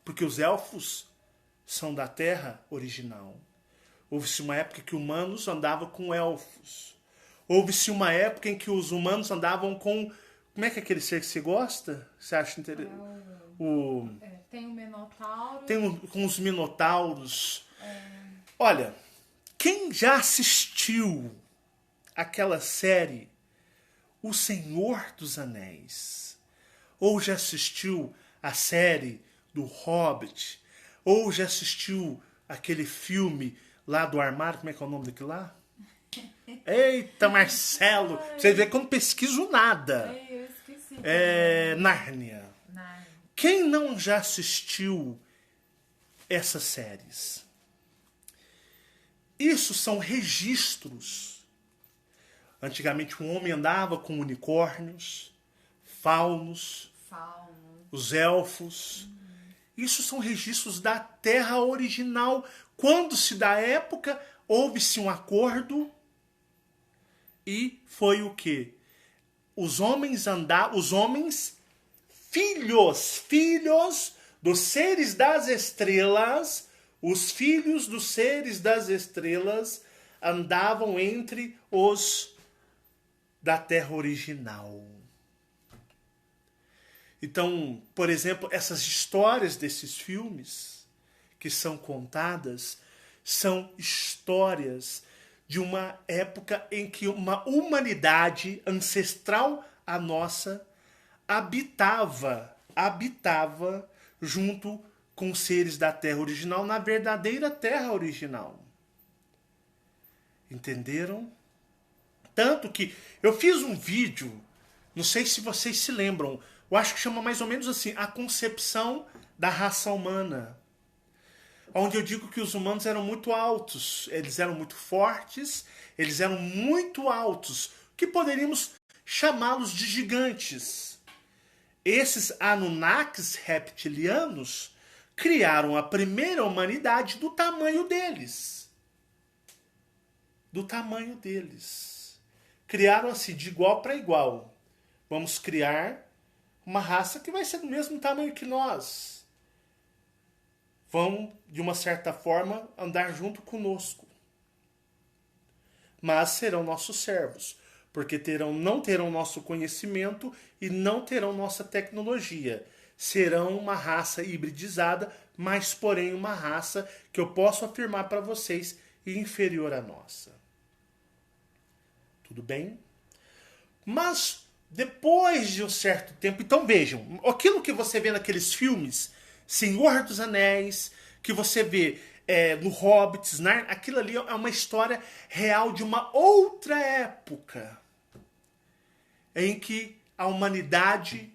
porque os elfos são da Terra original. Houve-se uma época que humanos andavam com elfos. Houve-se uma época em que os humanos andavam com... Como é que é aquele ser que você gosta? Você acha interessante? Tem o Minotauro. Com os Minotauros. Olha, quem já assistiu aquela série O Senhor dos Anéis? Ou já assistiu a série do Hobbit? Ou já assistiu aquele filme lá do armário? Como é que é o nome daquilo lá? Eita, Marcelo! Você vê que eu não pesquiso nada. Eu esqueci. Nárnia. Quem não já assistiu essas séries? Isso são registros. Antigamente um homem andava com unicórnios, faunos, os elfos. Isso são registros da Terra original. Quando-se da época, houve-se um acordo e foi o quê? Os homens filhos dos seres das estrelas, os filhos dos seres das estrelas andavam entre os da Terra original. Então, por exemplo, essas histórias desses filmes que são contadas são histórias de uma época em que uma humanidade ancestral à nossa habitava junto com os seres da Terra original na verdadeira Terra original. Entenderam? Tanto que eu fiz um vídeo Não sei se vocês se lembram. Eu acho que chama mais ou menos assim, a concepção da raça humana. Onde eu digo que os humanos eram muito altos, eles eram muito fortes, eles eram muito altos, que poderíamos chamá-los de gigantes. Esses Anunnakis reptilianos criaram a primeira humanidade do tamanho deles. Do tamanho deles. Criaram assim, de igual para igual. Vamos criar uma raça que vai ser do mesmo tamanho que nós. Vão, de uma certa forma, andar junto conosco. Mas serão nossos servos, porque não terão nosso conhecimento e não terão nossa tecnologia. Serão uma raça hibridizada, mas porém uma raça que eu posso afirmar para vocês inferior à nossa. Tudo bem? Mas depois de um certo tempo, então vejam, aquilo que você vê naqueles filmes, Senhor dos Anéis, que você vê no Hobbits, aquilo ali é uma história real de uma outra época, em que a humanidade,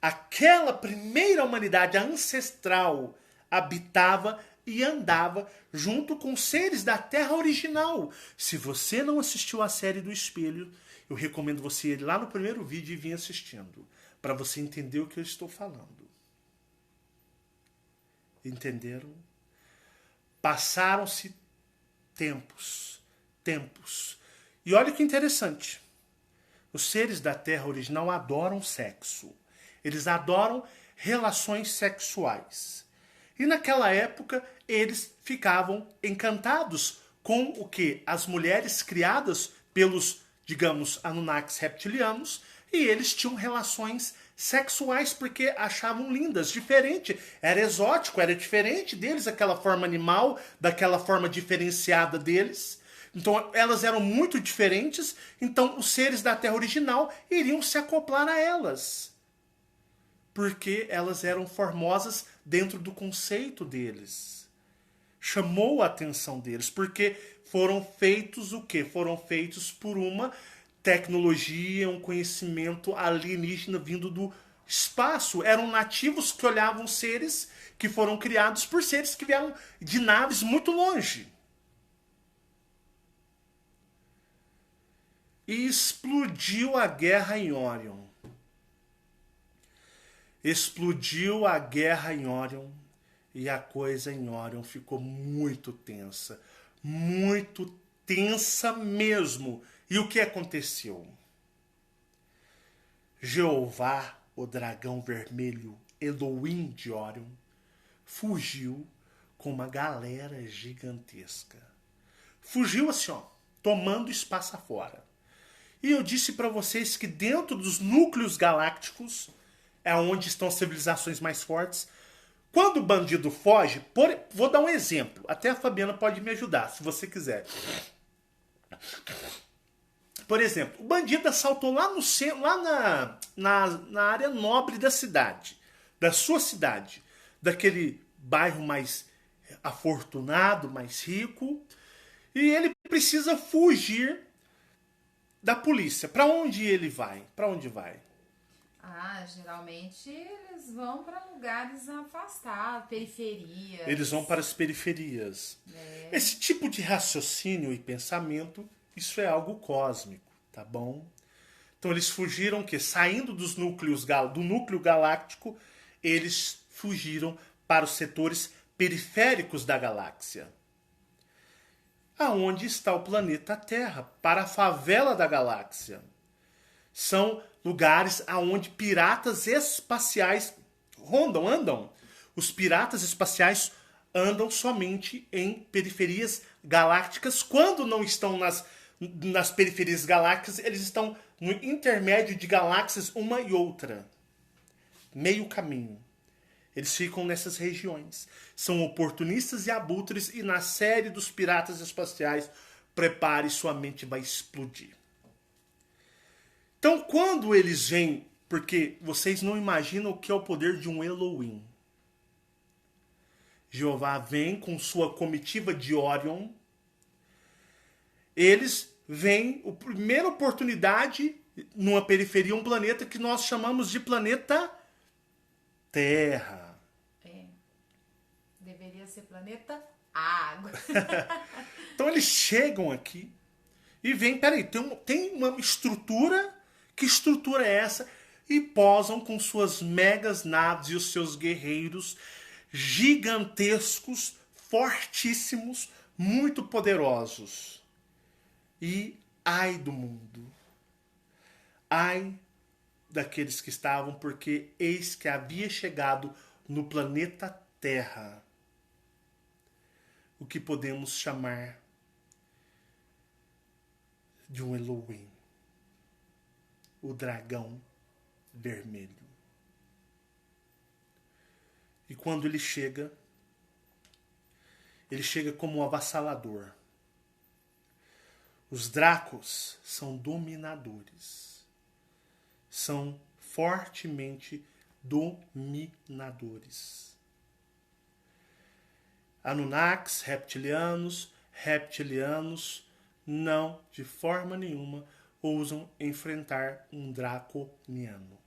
aquela primeira humanidade ancestral, habitava e andava junto com seres da Terra original. Se você não assistiu a série do Espelho, eu recomendo você ir lá no primeiro vídeo e vir assistindo, para você entender o que eu estou falando. Entenderam? Passaram-se tempos. E olha que interessante. Os seres da Terra original adoram sexo. Eles adoram relações sexuais. E naquela época, eles ficavam encantados com o que? As mulheres criadas pelos, digamos, Anunnakis reptilianos, e eles tinham relações sexuais porque achavam lindas, diferente, era exótico, era diferente deles, aquela forma animal, daquela forma diferenciada deles. Então elas eram muito diferentes, então os seres da Terra original iriam se acoplar a elas. Porque elas eram formosas dentro do conceito deles. Chamou a atenção deles, porque foram feitos o quê? Foram feitos por uma tecnologia, um conhecimento alienígena vindo do espaço. Eram nativos que olhavam seres que foram criados por seres que vieram de naves muito longe. E explodiu a guerra em Orion. Explodiu a guerra em Orion e a coisa em Orion ficou muito tensa. Muito tensa mesmo. E o que aconteceu? Jeová, o dragão vermelho, Elohim de Orion, fugiu com uma galera gigantesca. Fugiu assim, ó, tomando espaço afora. E eu disse para vocês que dentro dos núcleos galácticos é onde estão as civilizações mais fortes. Quando o bandido foge, vou dar um exemplo. Até a Fabiana pode me ajudar, se você quiser. Por exemplo, o bandido assaltou lá no centro, lá na área nobre da cidade, da sua cidade, daquele bairro mais afortunado, mais rico, e ele precisa fugir da polícia. Para onde ele vai? Para onde vai? Geralmente eles vão para lugares afastados, periferias. Eles vão para as periferias. Esse tipo de raciocínio e pensamento, isso é algo cósmico, tá bom? Então eles fugiram que saindo dos núcleos do núcleo galáctico, eles fugiram para os setores periféricos da galáxia. Aonde está o planeta Terra? Para a favela da galáxia. São lugares aonde piratas espaciais andam. Os piratas espaciais andam somente em periferias galácticas. Quando não estão nas periferias galácticas, eles estão no intermédio de galáxias uma e outra. Meio caminho. Eles ficam nessas regiões. São oportunistas e abutres, e na série dos piratas espaciais, prepare, sua mente vai explodir. Então, quando eles vêm, porque vocês não imaginam o que é o poder de um Elohim. Jeová vem com sua comitiva de Orion. Eles vêm, a primeira oportunidade numa periferia, um planeta que nós chamamos de planeta Terra. Deveria ser planeta Água. Então eles chegam aqui e vêm, peraí, tem uma estrutura, que estrutura é essa? E posam com suas megas naves e os seus guerreiros gigantescos, fortíssimos, muito poderosos. E ai do mundo, ai daqueles que estavam, porque eis que havia chegado no planeta Terra o que podemos chamar de um Elohim, o dragão vermelho. E quando ele chega como um avassalador. Os Dracos são dominadores. São fortemente dominadores. Anunnakis, reptilianos não, de forma nenhuma, ousam enfrentar um draconiano.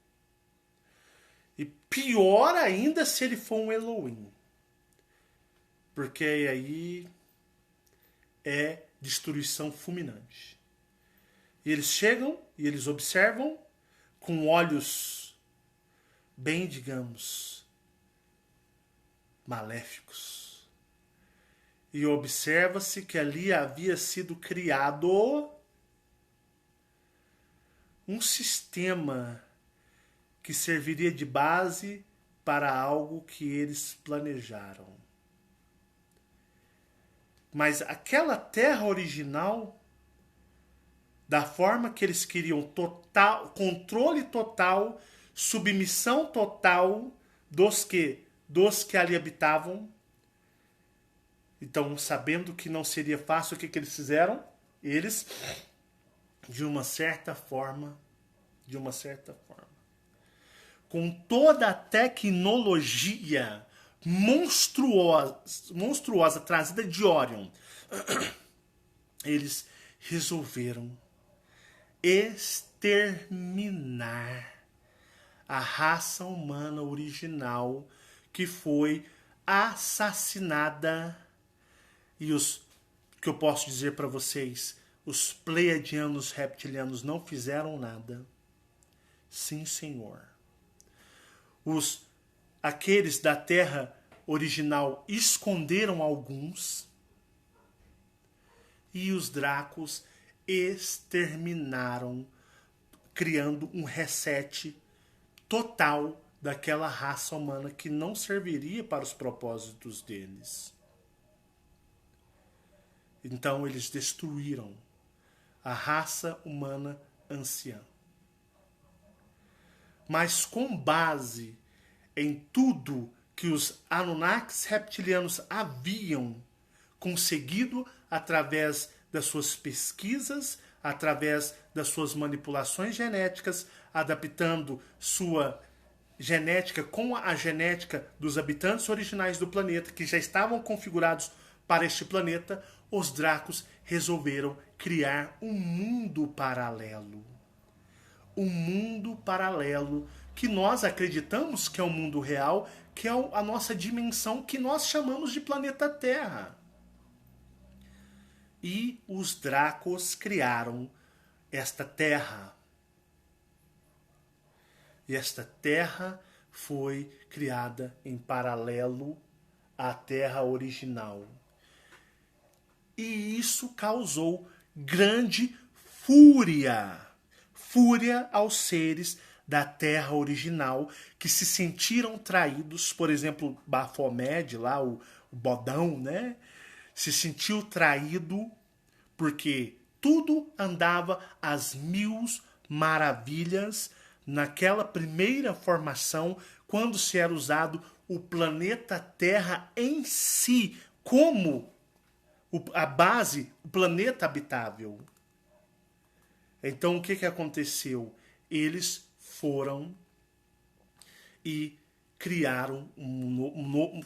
E pior ainda se ele for um Elohim. Porque aí é destruição fulminante. E eles chegam e eles observam com olhos bem, digamos, maléficos. E observa-se que ali havia sido criado um sistema que serviria de base para algo que eles planejaram. Mas aquela terra original, da forma que eles queriam, total, controle total, submissão total dos que ali habitavam. Então, sabendo que não seria fácil, o que eles fizeram? Eles, de uma certa forma, com toda a tecnologia monstruosa trazida de Orion, eles resolveram exterminar a raça humana original que foi assassinada. E os que eu posso dizer para vocês, os pleiadianos reptilianos não fizeram nada. Sim, senhor. Aqueles da Terra original esconderam alguns. E os Dracos exterminaram, criando um reset total daquela raça humana que não serviria para os propósitos deles. Então eles destruíram a raça humana anciã. Mas com base em tudo que os Anunnakis reptilianos haviam conseguido através das suas pesquisas, através das suas manipulações genéticas, adaptando sua genética com a genética dos habitantes originais do planeta, que já estavam configurados para este planeta, os Dracos resolveram criar um mundo paralelo. Um mundo paralelo que nós acreditamos que é o mundo real, que é a nossa dimensão que nós chamamos de planeta Terra. E os Dracos criaram esta Terra. E esta Terra foi criada em paralelo à Terra original. E isso causou grande fúria. Fúria aos seres da Terra original que se sentiram traídos. Por exemplo, Baphomet, lá, o Bodão, né? Se sentiu traído porque tudo andava às mil maravilhas naquela primeira formação, quando se era usado o planeta Terra em si como a base, o planeta habitável. Então o que aconteceu? Eles foram e criaram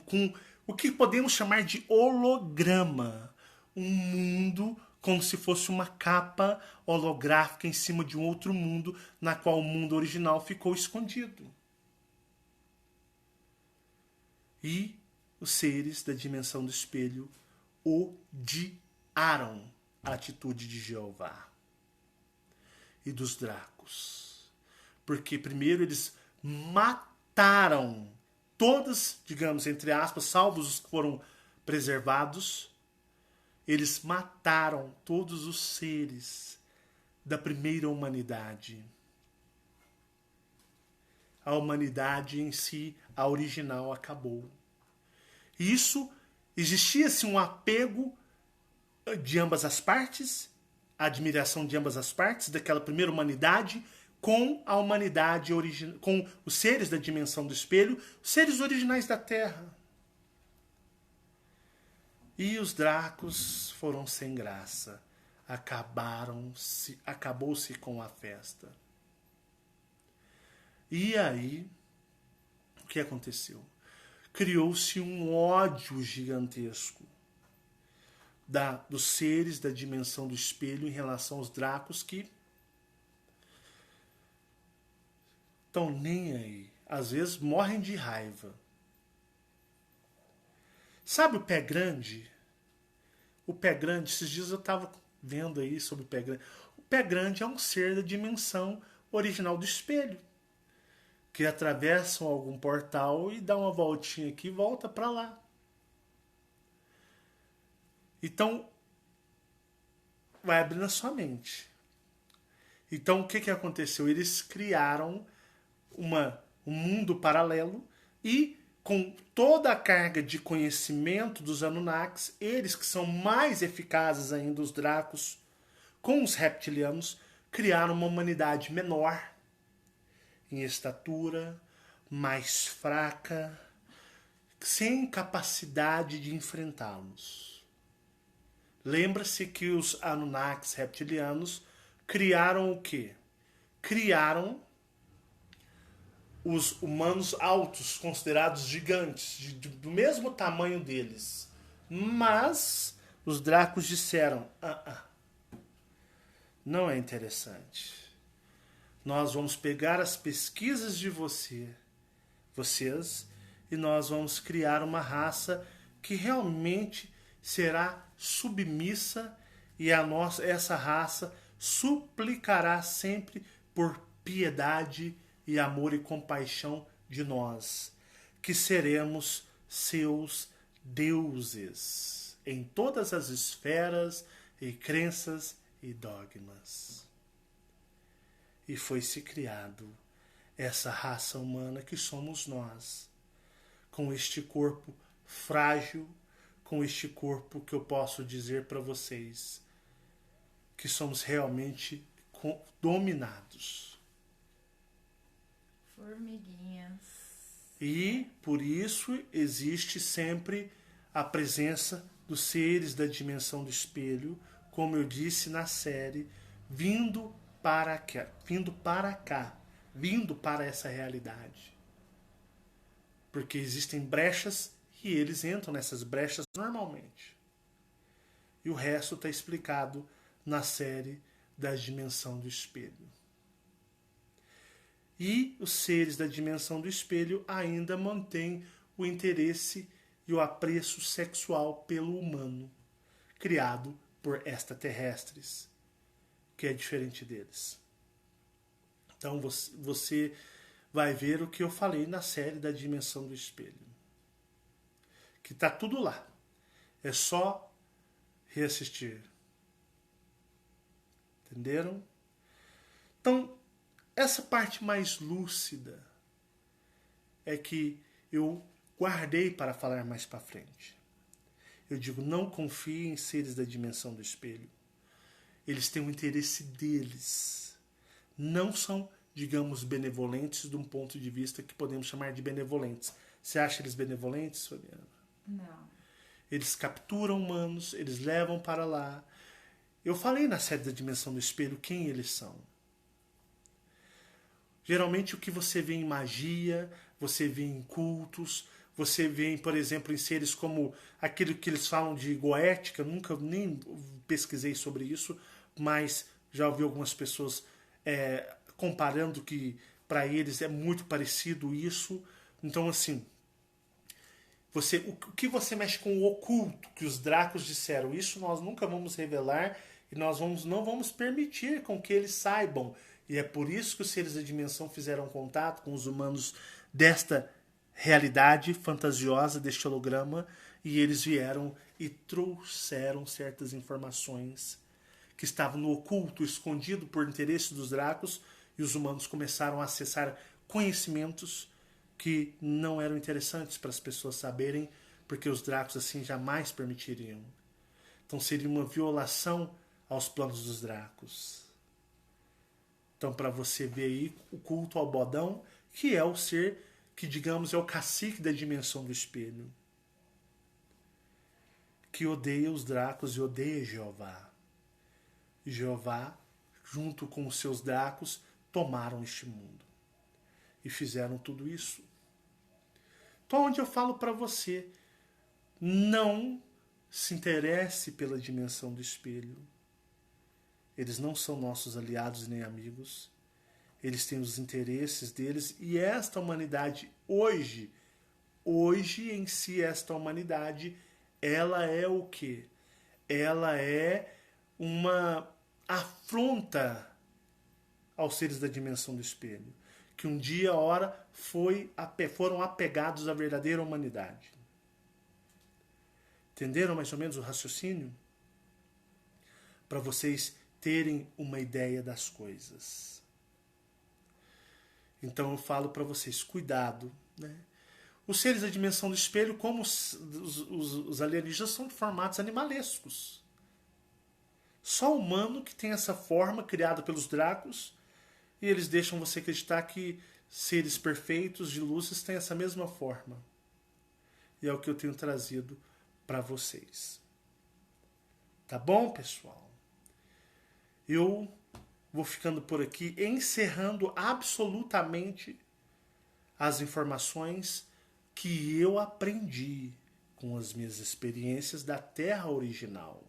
com o que podemos chamar de holograma, um mundo como se fosse uma capa holográfica em cima de um outro mundo, na qual o mundo original ficou escondido. E os seres da dimensão do espelho odiaram a atitude de Jeová e dos Dracos. Porque primeiro eles mataram todas, digamos, entre aspas, salvos os que foram preservados, eles mataram todos os seres da primeira humanidade. A humanidade em si, a original, acabou. Isso, existia-se um apego de ambas as partes, a admiração de ambas as partes, daquela primeira humanidade, com a humanidade, com os seres da dimensão do espelho, os seres originais da Terra. E os Dracos foram sem graça. Acabou-se com a festa. E aí, o que aconteceu? Criou-se um ódio gigantesco dos seres da dimensão do espelho em relação aos Dracos que estão nem aí. Às vezes morrem de raiva. Sabe o pé grande? O pé grande, esses dias eu estava vendo aí sobre o pé grande. O pé grande é um ser da dimensão original do espelho, que atravessam algum portal e dá uma voltinha aqui e volta para lá. Então, vai abrir na sua mente. Então, o que aconteceu? Eles criaram um mundo paralelo e com toda a carga de conhecimento dos Anunnakis, eles que são mais eficazes ainda, os Dracos, com os reptilianos, criaram uma humanidade menor em estatura, mais fraca, sem capacidade de enfrentá-los. Lembra-se que os Anunnakis reptilianos criaram o quê? Criaram os humanos altos, considerados gigantes, do mesmo tamanho deles. Mas os Dracos disseram, não é interessante. Nós vamos pegar as pesquisas de vocês, e nós vamos criar uma raça que realmente será submissa, e essa raça suplicará sempre por piedade e amor e compaixão de nós, que seremos seus deuses em todas as esferas e crenças e dogmas. E foi-se criado essa raça humana que somos nós, com este corpo frágil, com este corpo que eu posso dizer para vocês que somos realmente dominados. Formiguinhas. E por isso existe sempre a presença dos seres da dimensão do espelho, como eu disse na série, vindo para essa realidade. Porque existem brechas e eles entram nessas brechas normalmente. E o resto está explicado na série da dimensão do espelho. E os seres da dimensão do espelho ainda mantêm o interesse e o apreço sexual pelo humano, criado por extraterrestres, que é diferente deles. Então você vai ver o que eu falei na série da dimensão do espelho. Que está tudo lá. É só reassistir. Entenderam? Então, essa parte mais lúcida é que eu guardei para falar mais para frente. Eu digo, não confie em seres da dimensão do espelho. Eles têm o interesse deles. Não são, digamos, benevolentes de um ponto de vista que podemos chamar de benevolentes. Você acha eles benevolentes, Fabiana? Não. Eles capturam humanos, eles levam para lá. Eu falei na série da dimensão do espelho quem eles são. Geralmente o que você vê em magia, você vê em cultos, Você vê, por exemplo, em seres como aquilo que eles falam de goética, nunca nem pesquisei sobre isso, mas já ouvi algumas pessoas comparando que para eles é muito parecido isso. Então, assim, o que você mexe com o oculto, que os Dracos disseram, isso nós nunca vamos revelar e nós não vamos permitir com que eles saibam. E é por isso que os seres da dimensão fizeram contato com os humanos desta realidade fantasiosa, deste holograma, e eles vieram e trouxeram certas informações que estavam no oculto, escondido por interesse dos Dracos, e os humanos começaram a acessar conhecimentos que não eram interessantes para as pessoas saberem, porque os Dracos assim jamais permitiriam. Então seria uma violação aos planos dos Dracos. Então, para você ver aí o culto ao bodão, que é o ser que, digamos, é o cacique da dimensão do espelho, que odeia os Dracos e odeia Jeová. E Jeová, junto com os seus Dracos, tomaram este mundo e fizeram tudo isso. Então, onde eu falo para você, não se interesse pela dimensão do espelho. Eles não são nossos aliados nem amigos. Eles têm os interesses deles. E esta humanidade, hoje em si, esta humanidade, ela é o quê? Ela é uma afronta aos seres da dimensão do espelho. Que um dia, ora, foram apegados à verdadeira humanidade. Entenderam mais ou menos o raciocínio? Para vocês terem uma ideia das coisas. Então eu falo para vocês, cuidado, né? Os seres da dimensão do espelho, como os alienígenas, são de formatos animalescos. Só o humano que tem essa forma criada pelos Dracos, e eles deixam você acreditar que seres perfeitos de luzes têm essa mesma forma. E é o que eu tenho trazido para vocês. Tá bom, pessoal? Eu vou ficando por aqui, encerrando absolutamente as informações que eu aprendi com as minhas experiências da Terra original.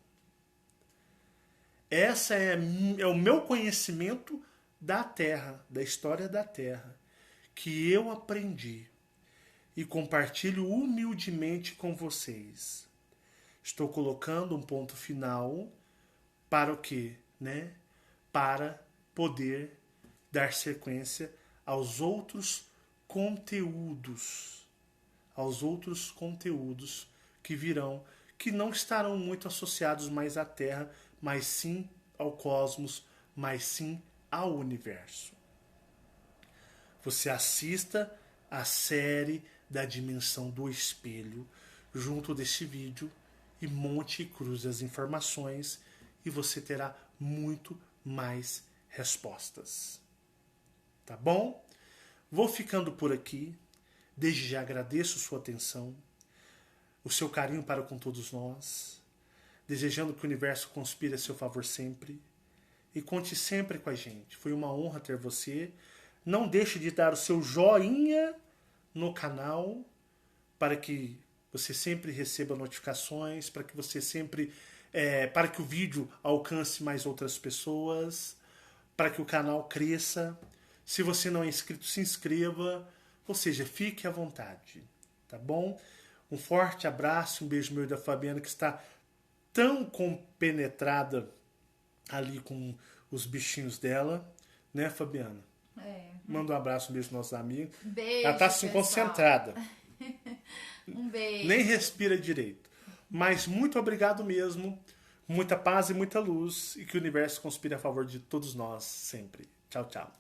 Essa é o meu conhecimento da Terra, da história da Terra, que eu aprendi e compartilho humildemente com vocês. Estou colocando um ponto final para o quê? Né? Para poder dar sequência aos outros conteúdos que virão, que não estarão muito associados mais à Terra, mas sim ao cosmos, mas sim ao universo. Você assista a série da dimensão do espelho junto desse vídeo e monte e cruze as informações e você terá muito mais respostas. Tá bom? Vou ficando por aqui. Desde já agradeço sua atenção, o seu carinho para com todos nós, desejando que o universo conspire a seu favor sempre. E conte sempre com a gente. Foi uma honra ter você. Não deixe de dar o seu joinha no canal para que você sempre receba notificações, para que você sempre para que o vídeo alcance mais outras pessoas, para que o canal cresça. Se você não é inscrito, se inscreva, ou seja, fique à vontade, tá bom? Um forte abraço, um beijo meu e da Fabiana, que está tão compenetrada ali com os bichinhos dela, né, Fabiana? Manda um abraço, um beijo aos nossos amigos. Beijo, ela está assim concentrada. Um beijo. Nem respira direito. Mas muito obrigado mesmo. Muita paz e muita luz. E que o universo conspire a favor de todos nós sempre. Tchau, tchau.